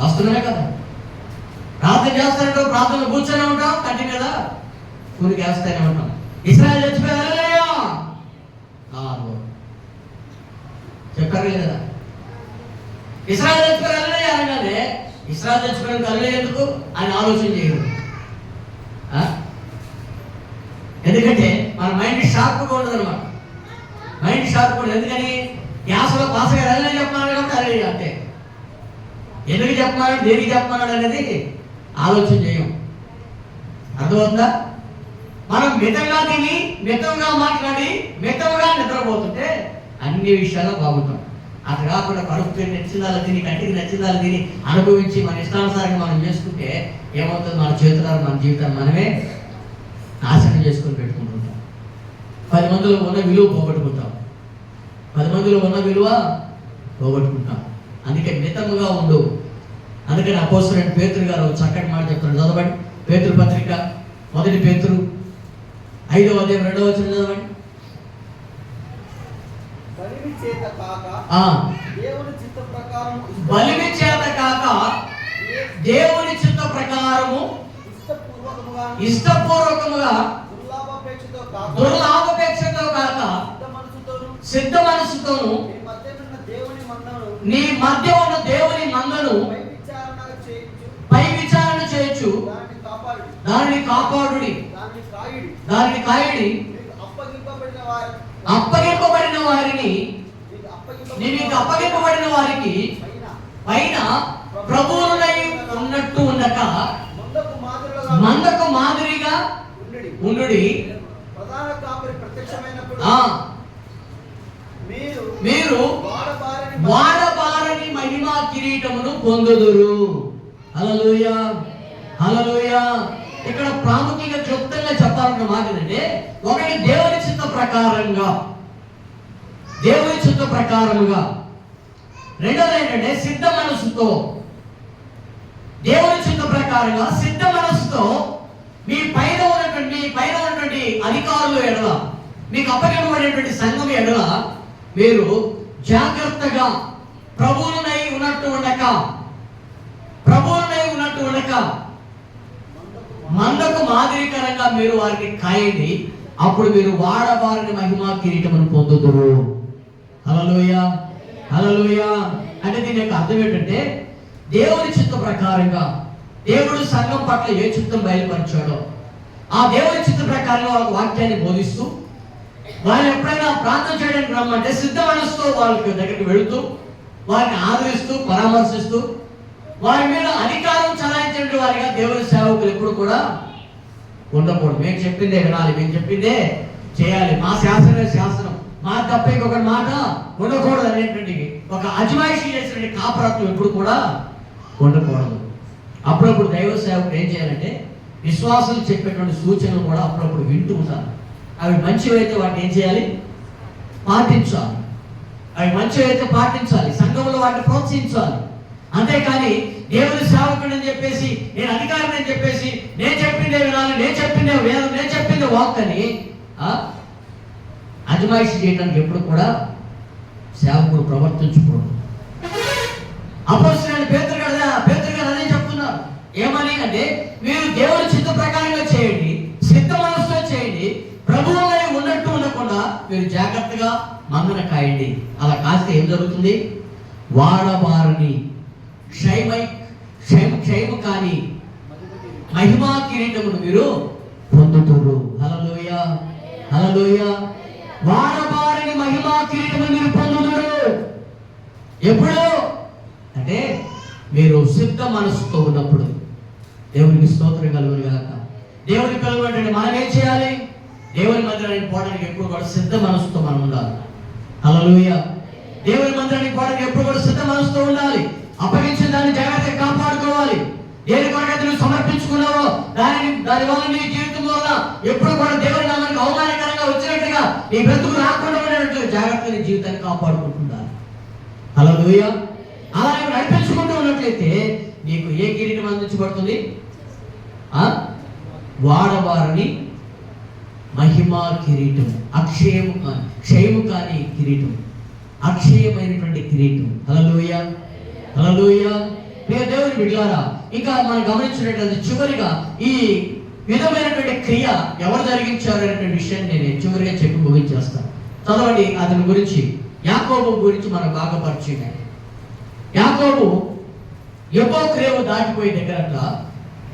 వస్తున్నానే కదా? ప్రార్థన చేస్తూనే ఉంటాం, ప్రార్థనలు కూర్చొనే ఉంటాం, కంటి మీద కూలికి వేస్తూనే ఉంటాం. ఇశ్రాయేలు చచ్చిపోయారు చెప్పారు కదా? ఇశ్రాయేలు చచ్చిపోయారు అనగానే ఇశ్రాయేలు చచ్చిపోయిన కళ్ళు ఎందుకు అని ఆలోచన చేయరు. ఎందుకంటే మన మైండ్ షార్ప్గా ఉండదు అనమాట. మైండ్ షార్ప్ ఉండదు. ఎందుకని? గ్యాస్లో పాసగా వెళ్ళనే చెప్పమన్నాడు కాబట్టి అదే అంటే ఎందుకు చెప్పమన్నాడు, దేనికి చెప్పమన్నాడు అనేది ఆలోచన చేయం. అర్థమవుతుందా? మనం మితంగా తిని, మితంగా మాట్లాడి, మితంగా నిద్రపోతుంటే అన్ని విషయాలు బాగుంటాం. అట్లా కాకుండా కడుపుతో నచ్చిందాలు తిని, కంటికి నచ్చిందాలు తిని అనుభవించి మన ఇష్టానుసారంగా మనం చేసుకుంటే ఏమవుతుంది? మన చేతులారా మన జీవితాన్ని మనమే నాశనం చేసుకొని పెట్టుకుంటుంటాం. 10 మందిలో ఉన్న విలువ పోగొట్టుకుంటాం. అందుకే మితముగా ఉండు. అందుకని అపోస్తలుడైన పేతురు గారు చక్కటి మాట చెప్తారు. చదవండి పేతురు పత్రిక 1 పేతురు 5వ అధ్యాయం 2వ వచనం చదవండి. బలిమి చేత కాక దేవుని చిత్త ప్రకారము ఇష్టపూర్వకముగా దుర్లాభాపేక్షతో కాక సిద్ధ మనసుతోను నీ మధ్య ఉన్న దేవుని మందను పై విచారణ చేయొచ్చు, దానిని కాపాడుడి, దానిని కాయడి. అప్పగింపబడిన వారికి పైన ప్రభువునై ఉన్నట్టు ఉండక మందకు మాదిరిగా ఉండుడి. మీరు వాడబారని మహిమా కిరీటమును పొందుదురు. హల్లెలూయా, హల్లెలూయా. ఇక్కడ ప్రాముఖ్యంగా క్లుప్తంగా చెప్పాలన్న మాట ఏంటంటే, ఒకటి దేవుని చిత్త ప్రకారముగా, రెండోది ఏంటంటే సిద్ధ మనసుతో. దేవుని చిత్త ప్రకారంగా సిద్ధ మనసుతో మీ పైన ఉన్నటువంటి అధికారులు ఎడల, మీకు అప్పగింపబడినటువంటి సంఘం ఎడల మీరు జాగ్రత్తగా ప్రభువునై ఉన్నట్టు ఉండక మందకు మాదిరికరంగా మీరు వారికి కాయండి. అప్పుడు మీరు వాడబారిన మహిమా కిరీటమును పొందుదురు. హల్లెలూయా, హల్లెలూయా. అంటే దీని యొక్క అర్థం ఏంటంటే దేవుని చిత్త ప్రకారంగా దేవుడు సంఘం పట్ల ఏ చిత్తం బయలుపరిచాడో ఆ దేవుని చిత్త ప్రకారంగా వాళ్ళ వాక్యాన్ని బోధిస్తూ, వాళ్ళు ఎప్పుడైనా ప్రార్థన చేయడానికి రమ్మంటే సిద్ధ మనసుతో వాళ్ళకి దగ్గరికి వెళుతూ, వారిని ఆదరిస్తూ, పరామర్శిస్తూ, వారి మీద అధికారం చలాయించిన వారిగా దేవుని సేవకులు ఎప్పుడు కూడా ఉండకూడదు. మేము చెప్పిందే వినాలి, మేము చెప్పిందే చేయాలి, మా శాసనమే శాసనం, మా తప్ప ఇంకొకటి మాట ఉండకూడదు అనేటువంటి ఒక అజమాయిషీ చేసినటువంటి కాపరత్వం ఎప్పుడు కూడా ఉండకూడదు. అప్పుడప్పుడు దైవ సేవకుడు ఏం చేయాలంటే విశ్వాసులు చెప్పేటువంటి సూచనలు కూడా అప్పుడప్పుడు వింటూ ఉంటారు. అవి మంచివైతే వాటిని ఏం చేయాలి? పాటించాలి. అవి మంచివైతే పాటించాలి, సంఘంలో వాటిని ప్రోత్సహించాలి. అంతేకాని దేవుని సేవకుడు అని చెప్పేసి, నేను అధికారిని అని చెప్పేసి, నేను చెప్పిందే వినాలి, నేను చెప్పిందే వేదం, నేను చెప్పిందే వాక్ అని అజమాయిషి చేయడానికి ఎప్పుడు కూడా సేవకుడు ప్రవర్తించకూడదు. అపోస్తలుడైన పేతురు గారు అదే చెప్తున్నారు. ఏమని అంటే, మీరు దేవుని చిత్త ప్రకారంగా చేయండి, సిద్ధ మనసుతో చేయండి, ప్రభువులో ఉన్నట్టు ఉండకుండా మీరు జాగ్రత్తగా మందన కాయండి. అలా కాస్తే ఏం జరుగుతుంది? వాడబారని క్షయము కాని మహిమా కిరీటమును మీరు పొందుతురు. హల్లెలూయా, హల్లెలూయా. వాడబారని మహిమా కిరీటమును మీరు పొందుతురు. ఎప్పుడు అంటే మీరు సిద్ధ మనసుతో ఉన్నప్పుడు. దేవునికి స్తోత్రం కలుగును గాక. దేవుని పిల్లలు అంటే మనం ఏం చేయాలి? దేవుని మందిరానికి పోవడానికి ఎప్పుడు కూడా సిద్ధ మనసుతో మనం ఉండాలి. హల్లెలూయా. దేవుని మందిరానికి పోవడానికి ఎప్పుడు కూడా సిద్ధ మనసుతో ఉండాలి. అప్పగించిన దాన్ని జాగ్రత్తగా కాపాడుకోవాలి. దేని కొరకైతే నువ్వు సమర్పించుకున్నావో దాని వల్ల నీ జీవితం వల్ల ఎప్పుడు కూడా దేవుని నామానికి అవమానకరంగా వచ్చినట్టుగా నీ బ్రతుకు రాకుండా ఉండేటట్టుగా జాగ్రత్తగా నీ జీవితాన్ని కాపాడుకుంటుండాలి. హల్లెలూయా. అలా నువ్వు నడిపించుకుంటూ ఉన్నట్లయితే నీకు ఏ కిరీటం అందించబడుతుంది? వాడవారని మహిమా కిరీటం, క్షయము కాని కిరీటం, అక్షయమైనటువంటి కిరీటం. హల్లెలూయా, హల్లెలూయా. దేవుని బిడ్డలారా, ఇంకా మనం గమనించినట్లయితే చివరిగా ఈ విధమైనటువంటి క్రియ ఎవరు జరిగించారు అనేటువంటి విషయాన్ని నేను చివరిగా చెప్పి ముగించేస్తాను. చదవండి అతని గురించి. యాకోబు గురించి మనం బాగా పరిచయం. యాకోబు యబ్బోక్రేము దాటిపోయే దగ్గర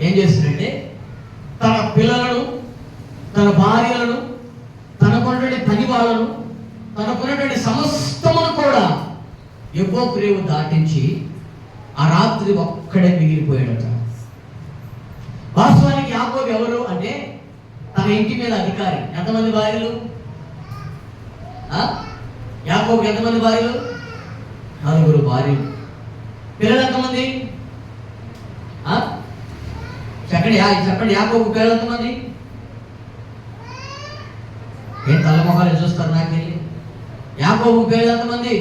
ఏం చేస్తాడంటే తన పిల్లలను, తన భార్యలను, తనకున్నటువంటి పని వాళ్ళను, తనకున్నటువంటి సమస్తమును కూడా యబ్బోక్రేము దాటించి ఆ రాత్రి ఒక్కడే మిగిలిపోయాడట. వాస్తవానికి యాకోబు ఎవరు అంటే తన ఇంటి మీద అధికారి. ఎంతమంది భార్యలు? యాకోబుకి ఎంతమంది భార్యలు? 4 భార్యలు. పిల్లలు ఎంతమంది? చెప్పండి. యాకోబు పిల్లలు ఎంతమంది? ఏం తలమొహాలు చూస్తారు నాకెళ్ళి? యాకోబు పిల్లలు ఎంతమంది?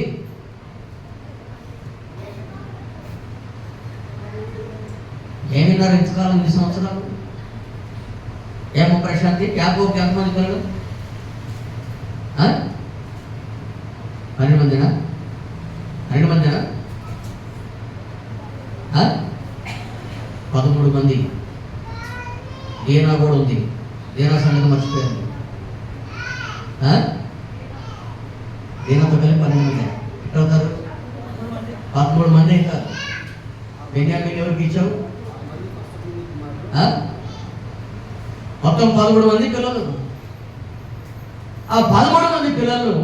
ఏమిన్నారు ఎంతకాలం? 8 సంవత్సరాలు. ఏమో ప్రశాంతి, యాకోబుకి ఎంతమంది పిల్లలు? 12 మందినా? 12 మందినా? 13 మంది. దీనా కూడా ఉంది. దీనా సంగతి మర్చిపోయారు. దీనాతో కలిపి 12 మంది. ఎట్లవుతారు? 13 మంది అవుతారు. బెన్యామీన్ ఎవరికి ఇచ్చావు? మొత్తం 13 మంది పిల్లలు. ఆ 13 మంది పిల్లలను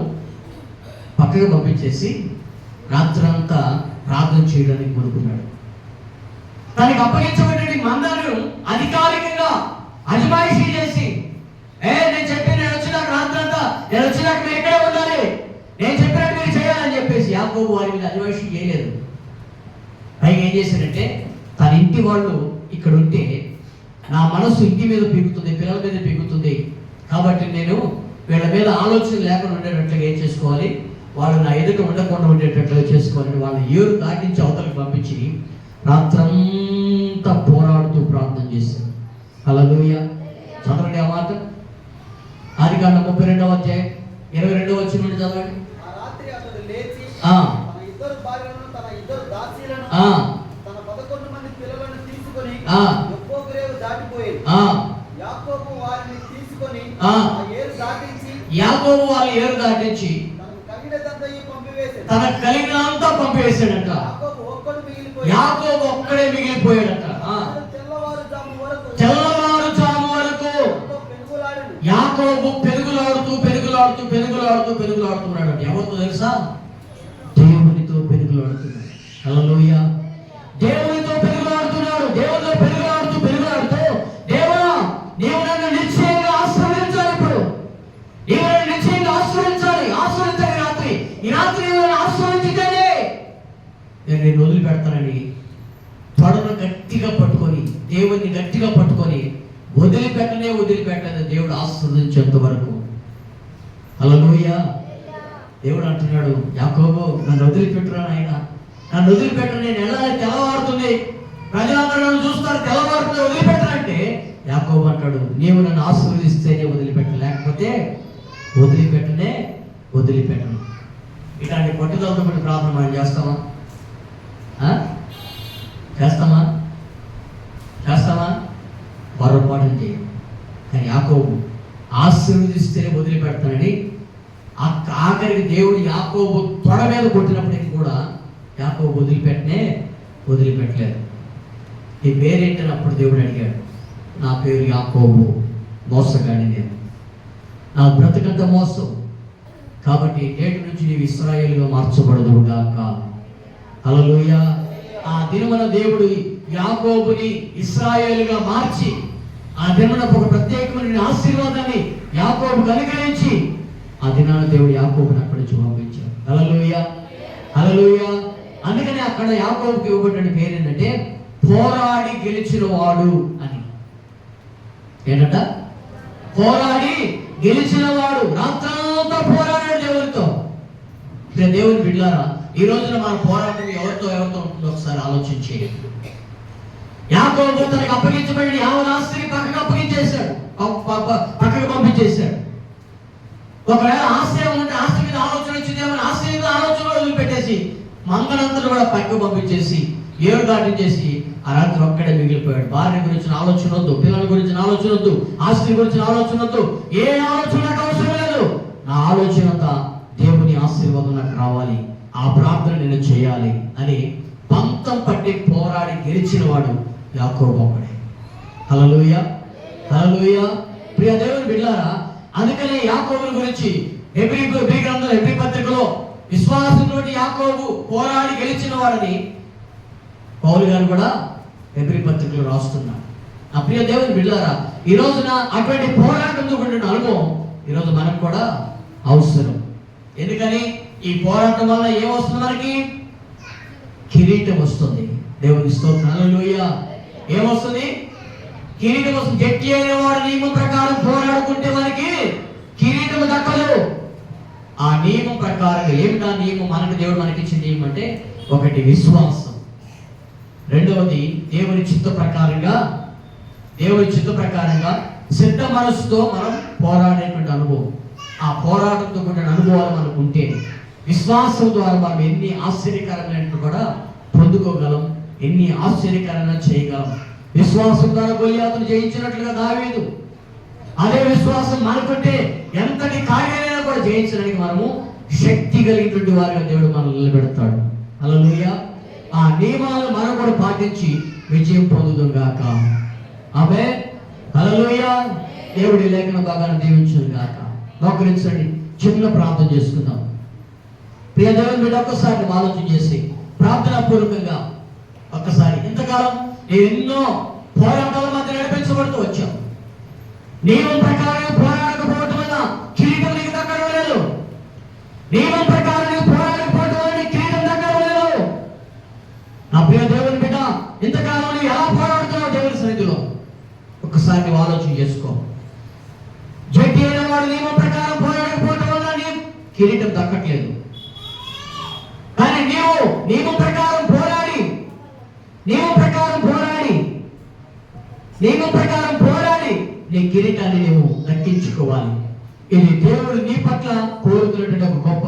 పక్కకు పంపించేసి రాత్రంతా ప్రార్థన చేయడానికి కొనుక్కున్నాడు. తనకి అప్పగించబడిన మందను అధికారికంగా అజమాయిషీ చేసి, నేను చెప్పి నేను వచ్చినాక రాత్రంతా, నేను వచ్చినాక మీరు ఎక్కడే ఉండాలి, నేను చెప్పినట్టు మీరు చేయాలని చెప్పేసి యాకోబు వారి మీద అజమాయిషీ చేయలేదు. పైగా ఏం చేశాడంటే, తన ఇంటి వాళ్ళు ఇక్కడ ఉంటే నా మనసు ఇంటి మీద పీకుతుంది, పిల్లల మీద పీకుతుంది, కాబట్టి నేను వీళ్ళ మీద ఆలోచన లేకుండా ఉండేటట్లుగా ఏం చేసుకోవాలి, వాళ్ళు నా ఎదుట ఉండకుండా ఉండేటట్లుగా చేసుకోవాలని వాళ్ళని ఏరు దాటించి అవతలకు పంపించి రాత్రంతా పోరాడుతూ ప్రార్థన చేశారు. హల్లెలూయా. చదవండి ఆ మాట. ఆదికాండం 32వ అధ్యాయం 22వ వచనం నుండి చదవండి. యాకోబు వారిని ఏరు దాటించి తన కలిగినంతా పంపివేశాడట. యాకోబు ఒక్కడే మిగిలిపోయాడట. యాకోబు పెనుగులాడుతున్నాడు. ఎవరితో తెలుసా? దేవునితో పెనుగులాడుతున్నాడు. హల్లెలూయా. దేవునితో పెనుగులాడుతున్నాడు. దేవునితో పెనుగులాడుతూ దేవా, నీవు నన్ను నిశ్చయంగా ఆశీర్వదించాలి. ఇప్పుడు నీవు నన్ను నిశ్చయంగా ఆశీర్వదించాలి. ఈ రాత్రి నన్ను ఆశీర్వదించితేనే నేను నిన్ను వదిలిపెడతానని తొడను గట్టిగా పట్టుకొని, దేవుని గట్టిగా పట్టుకొని వదిలిపెట్టలేదు. దేవుడు ఆశీర్వదించేంత వరకు. హల్లెలూయా. దేవుడు అంటున్నాడు, యాకోబు నన్ను వదిలిపెట్టురా నాయన, నన్ను వదిలిపెట్టను, నేను వెళ్ళాలి, తెల్లవారుతుంది, ప్రజలందరూ నన్ను చూస్తారు, తెల్లవారుతుంది, వదిలిపెట్టనంటే యాకోబు అంటాడు, నీవు నన్ను ఆశీర్వదిస్తేనే వదిలిపెట్టను, లేకపోతే వదిలిపెట్టను. ఇలాంటి పట్టుదలతో కూడా ప్రార్థన మనం చేస్తామా? పొరపాటు చేయం. కానీ యాకోబు ఆశీర్వదిస్తే వదిలిపెడతానని ఆఖరికి దేవుడు యాకోబు తొడ మీద కొట్టినప్పటికీ కూడా యాకోబు వదిలిపెట్టలేదు. నీ పేరేంటని అప్పుడు దేవుడు అడిగాడు. నా పేరు యాకోబు, మోసగాడి నేను, నా బ్రతుకంత మోసం, కాబట్టి నేటి నుంచి నీవు ఇశ్రాయేలుగా మార్చబడదువు గాక. హల్లెలూయా. ఆ దినమున దేవుడు యాకోబుని ఇశ్రాయేలుగా మార్చి, ఆ దినమున ఒక ప్రత్యేకమైన ఆశీర్వాదాన్ని యాకోబుకు అనుగ్రహించి, ఆ దినాన దేవుడు యాకోబుని అక్కడి నుంచి పంపించాడు. హల్లెలూయా. అందుకని అక్కడ యాకోబుకి ఇవ్వబడిన పేరు ఏంటంటే పోరాడి గెలిచిన వాడు అని. ఏంటంట? పోరాడి గెలిచిన వాడు. రాత్రంతా పోరాడాడు దేవునితో. దేవుని బిడ్డలారా, ఈ రోజున మన పోరాటం ఎవరితో ఉంటుందో ఒకసారి ఆలోచించేది. యాకోబు తనకు అప్పగించబడి యావన ఆస్తిని పక్కకు పంపించేశాడు. ఒకవేళ ఆస్తి ఏమంటే ఆస్తి మీద ఆలోచన వచ్చింది, ఏమైనా ఆస్తి మీద ఆలోచన వదిలిపెట్టేసి మంగళంతలు కూడా పక్కకు పంపించేసి 7 దాటించేసి ఆ రాత్రి ఒక్కడే మిగిలిపోయాడు. భార్య గురించిన ఆలోచన వద్దు, పిల్లల గురించిన ఆలోచన వద్దు, ఆస్తి గురించిన ఆలోచన వద్దు, ఏ ఆలోచన నాకు అవసరం లేదు. నా ఆలోచన అంతా దేవుని ఆశీర్వాదం నాకు రావాలి, ఆ ప్రార్థన నేను చేయాలి అని పంతం పట్టి పోరాడి గెలిచిన వాడు యాకోబు ఒక్కడే. హల్లెలూయా. ప్రియ దేవుని బిడ్డలారా, అందుకనే యాకోబు గురించి హెబ్రీ పత్రికలో విశ్వాసంతో యాకోబు పోరాడి గెలిచిన వాడని పౌలు గారు కూడా హెబ్రీ పత్రికలో రాస్తున్నాడు. ఆ ప్రియ దేవుని బిడ్డలారా, ఈ రోజున అటువంటి పోరాటంతో కూడిన అనుభవం ఈరోజు మనకు కూడా అవసరం. ఎందుకని ఈ పోరాటం వల్ల ఏమొస్తుంది? మనకి కిరీటం వస్తుంది. దేవుని స్తోత్రం. హల్లెలూయా. ఏమొస్తుంది? కిరీటం వస్తుంది. గట్టి అయిన వాడు నియమం ప్రకారం పోరాడుకుంటే మనకి కిరీటం దక్కదు. ఆ నియమం ప్రకారం ఏమిటా నియమం? మనకు దేవుడు మనకిచ్చిన నియమం అంటే ఒకటి విశ్వాసం, రెండవది దేవుని చిత్త ప్రకారంగా సిద్ధ మనసుతో మనం పోరాడేటువంటి అనుభవం. ఆ పోరాటంతో కూడిన అనుభవాలు మనకు ఉంటే విశ్వాసం ద్వారా మనం ఎన్ని ఆశ్చర్యకరమైన కూడా పొందుకోగలం, ఎన్ని ఆశ్చర్యకరంగా చేయగలం. విశ్వాసం ద్వారా గొలియాతును జయించినట్లుగా దావీదు, అదే విశ్వాసం మనకుంటే ఎంతటి కార్యాలైనా కూడా జయించడానికి మనము శక్తి కలిగినటువంటి వారిగా దేవుడు మనల్ని నిలబెడతాడు. హల్లెలూయా. ఆ నియమాలు మనం కూడా పాటించి విజయం పొందుదాం గాక. ఆమేన్. హల్లెలూయా. దేవుడి లేఖన భాగాన్ని దీవించును గాక. మోకరించండి, చిన్న ప్రార్థన చేసుకుందాం. ప్రియ దేవుని బిడ్డ, ఒక్కసారి ఆలోచన చేసి ప్రార్థనా పూర్వకంగా ఒక్కసారి, ఇంతకాలం ఎన్నో పోరాటాల మధ్య నడిపించబడుతూ వచ్చాం. నియమం ప్రకారం పోరాడకపోవటం వల్ల కిరీటం నీకు దక్కడం లేదు. నియమం ప్రకారం నీకు పోరాడకపోవటం వల్ల నీ కిరీటం దక్కడం లేదు. నా ప్రియ దేవుని బిడ్డ, ఇంతకాలం నీవు ఎలా పోరాడుతున్నావు దేవుని సన్నిధిలో ఒక్కసారి నువ్వు ఆలోచన చేసుకో. జడ్డి అయిన వాడు నియమం ప్రకారం పోరాడకపోవటం వల్ల నీ కిరీటం దక్కట్లేదు. కానీ నీవు నియమం ప్రకారం పోరాడి నీ కిరీటాన్ని నీవు దక్కించుకోవాలి. ఇది దేవుడు నీ పట్ల కోరుతున్నటువంటి ఒక గొప్ప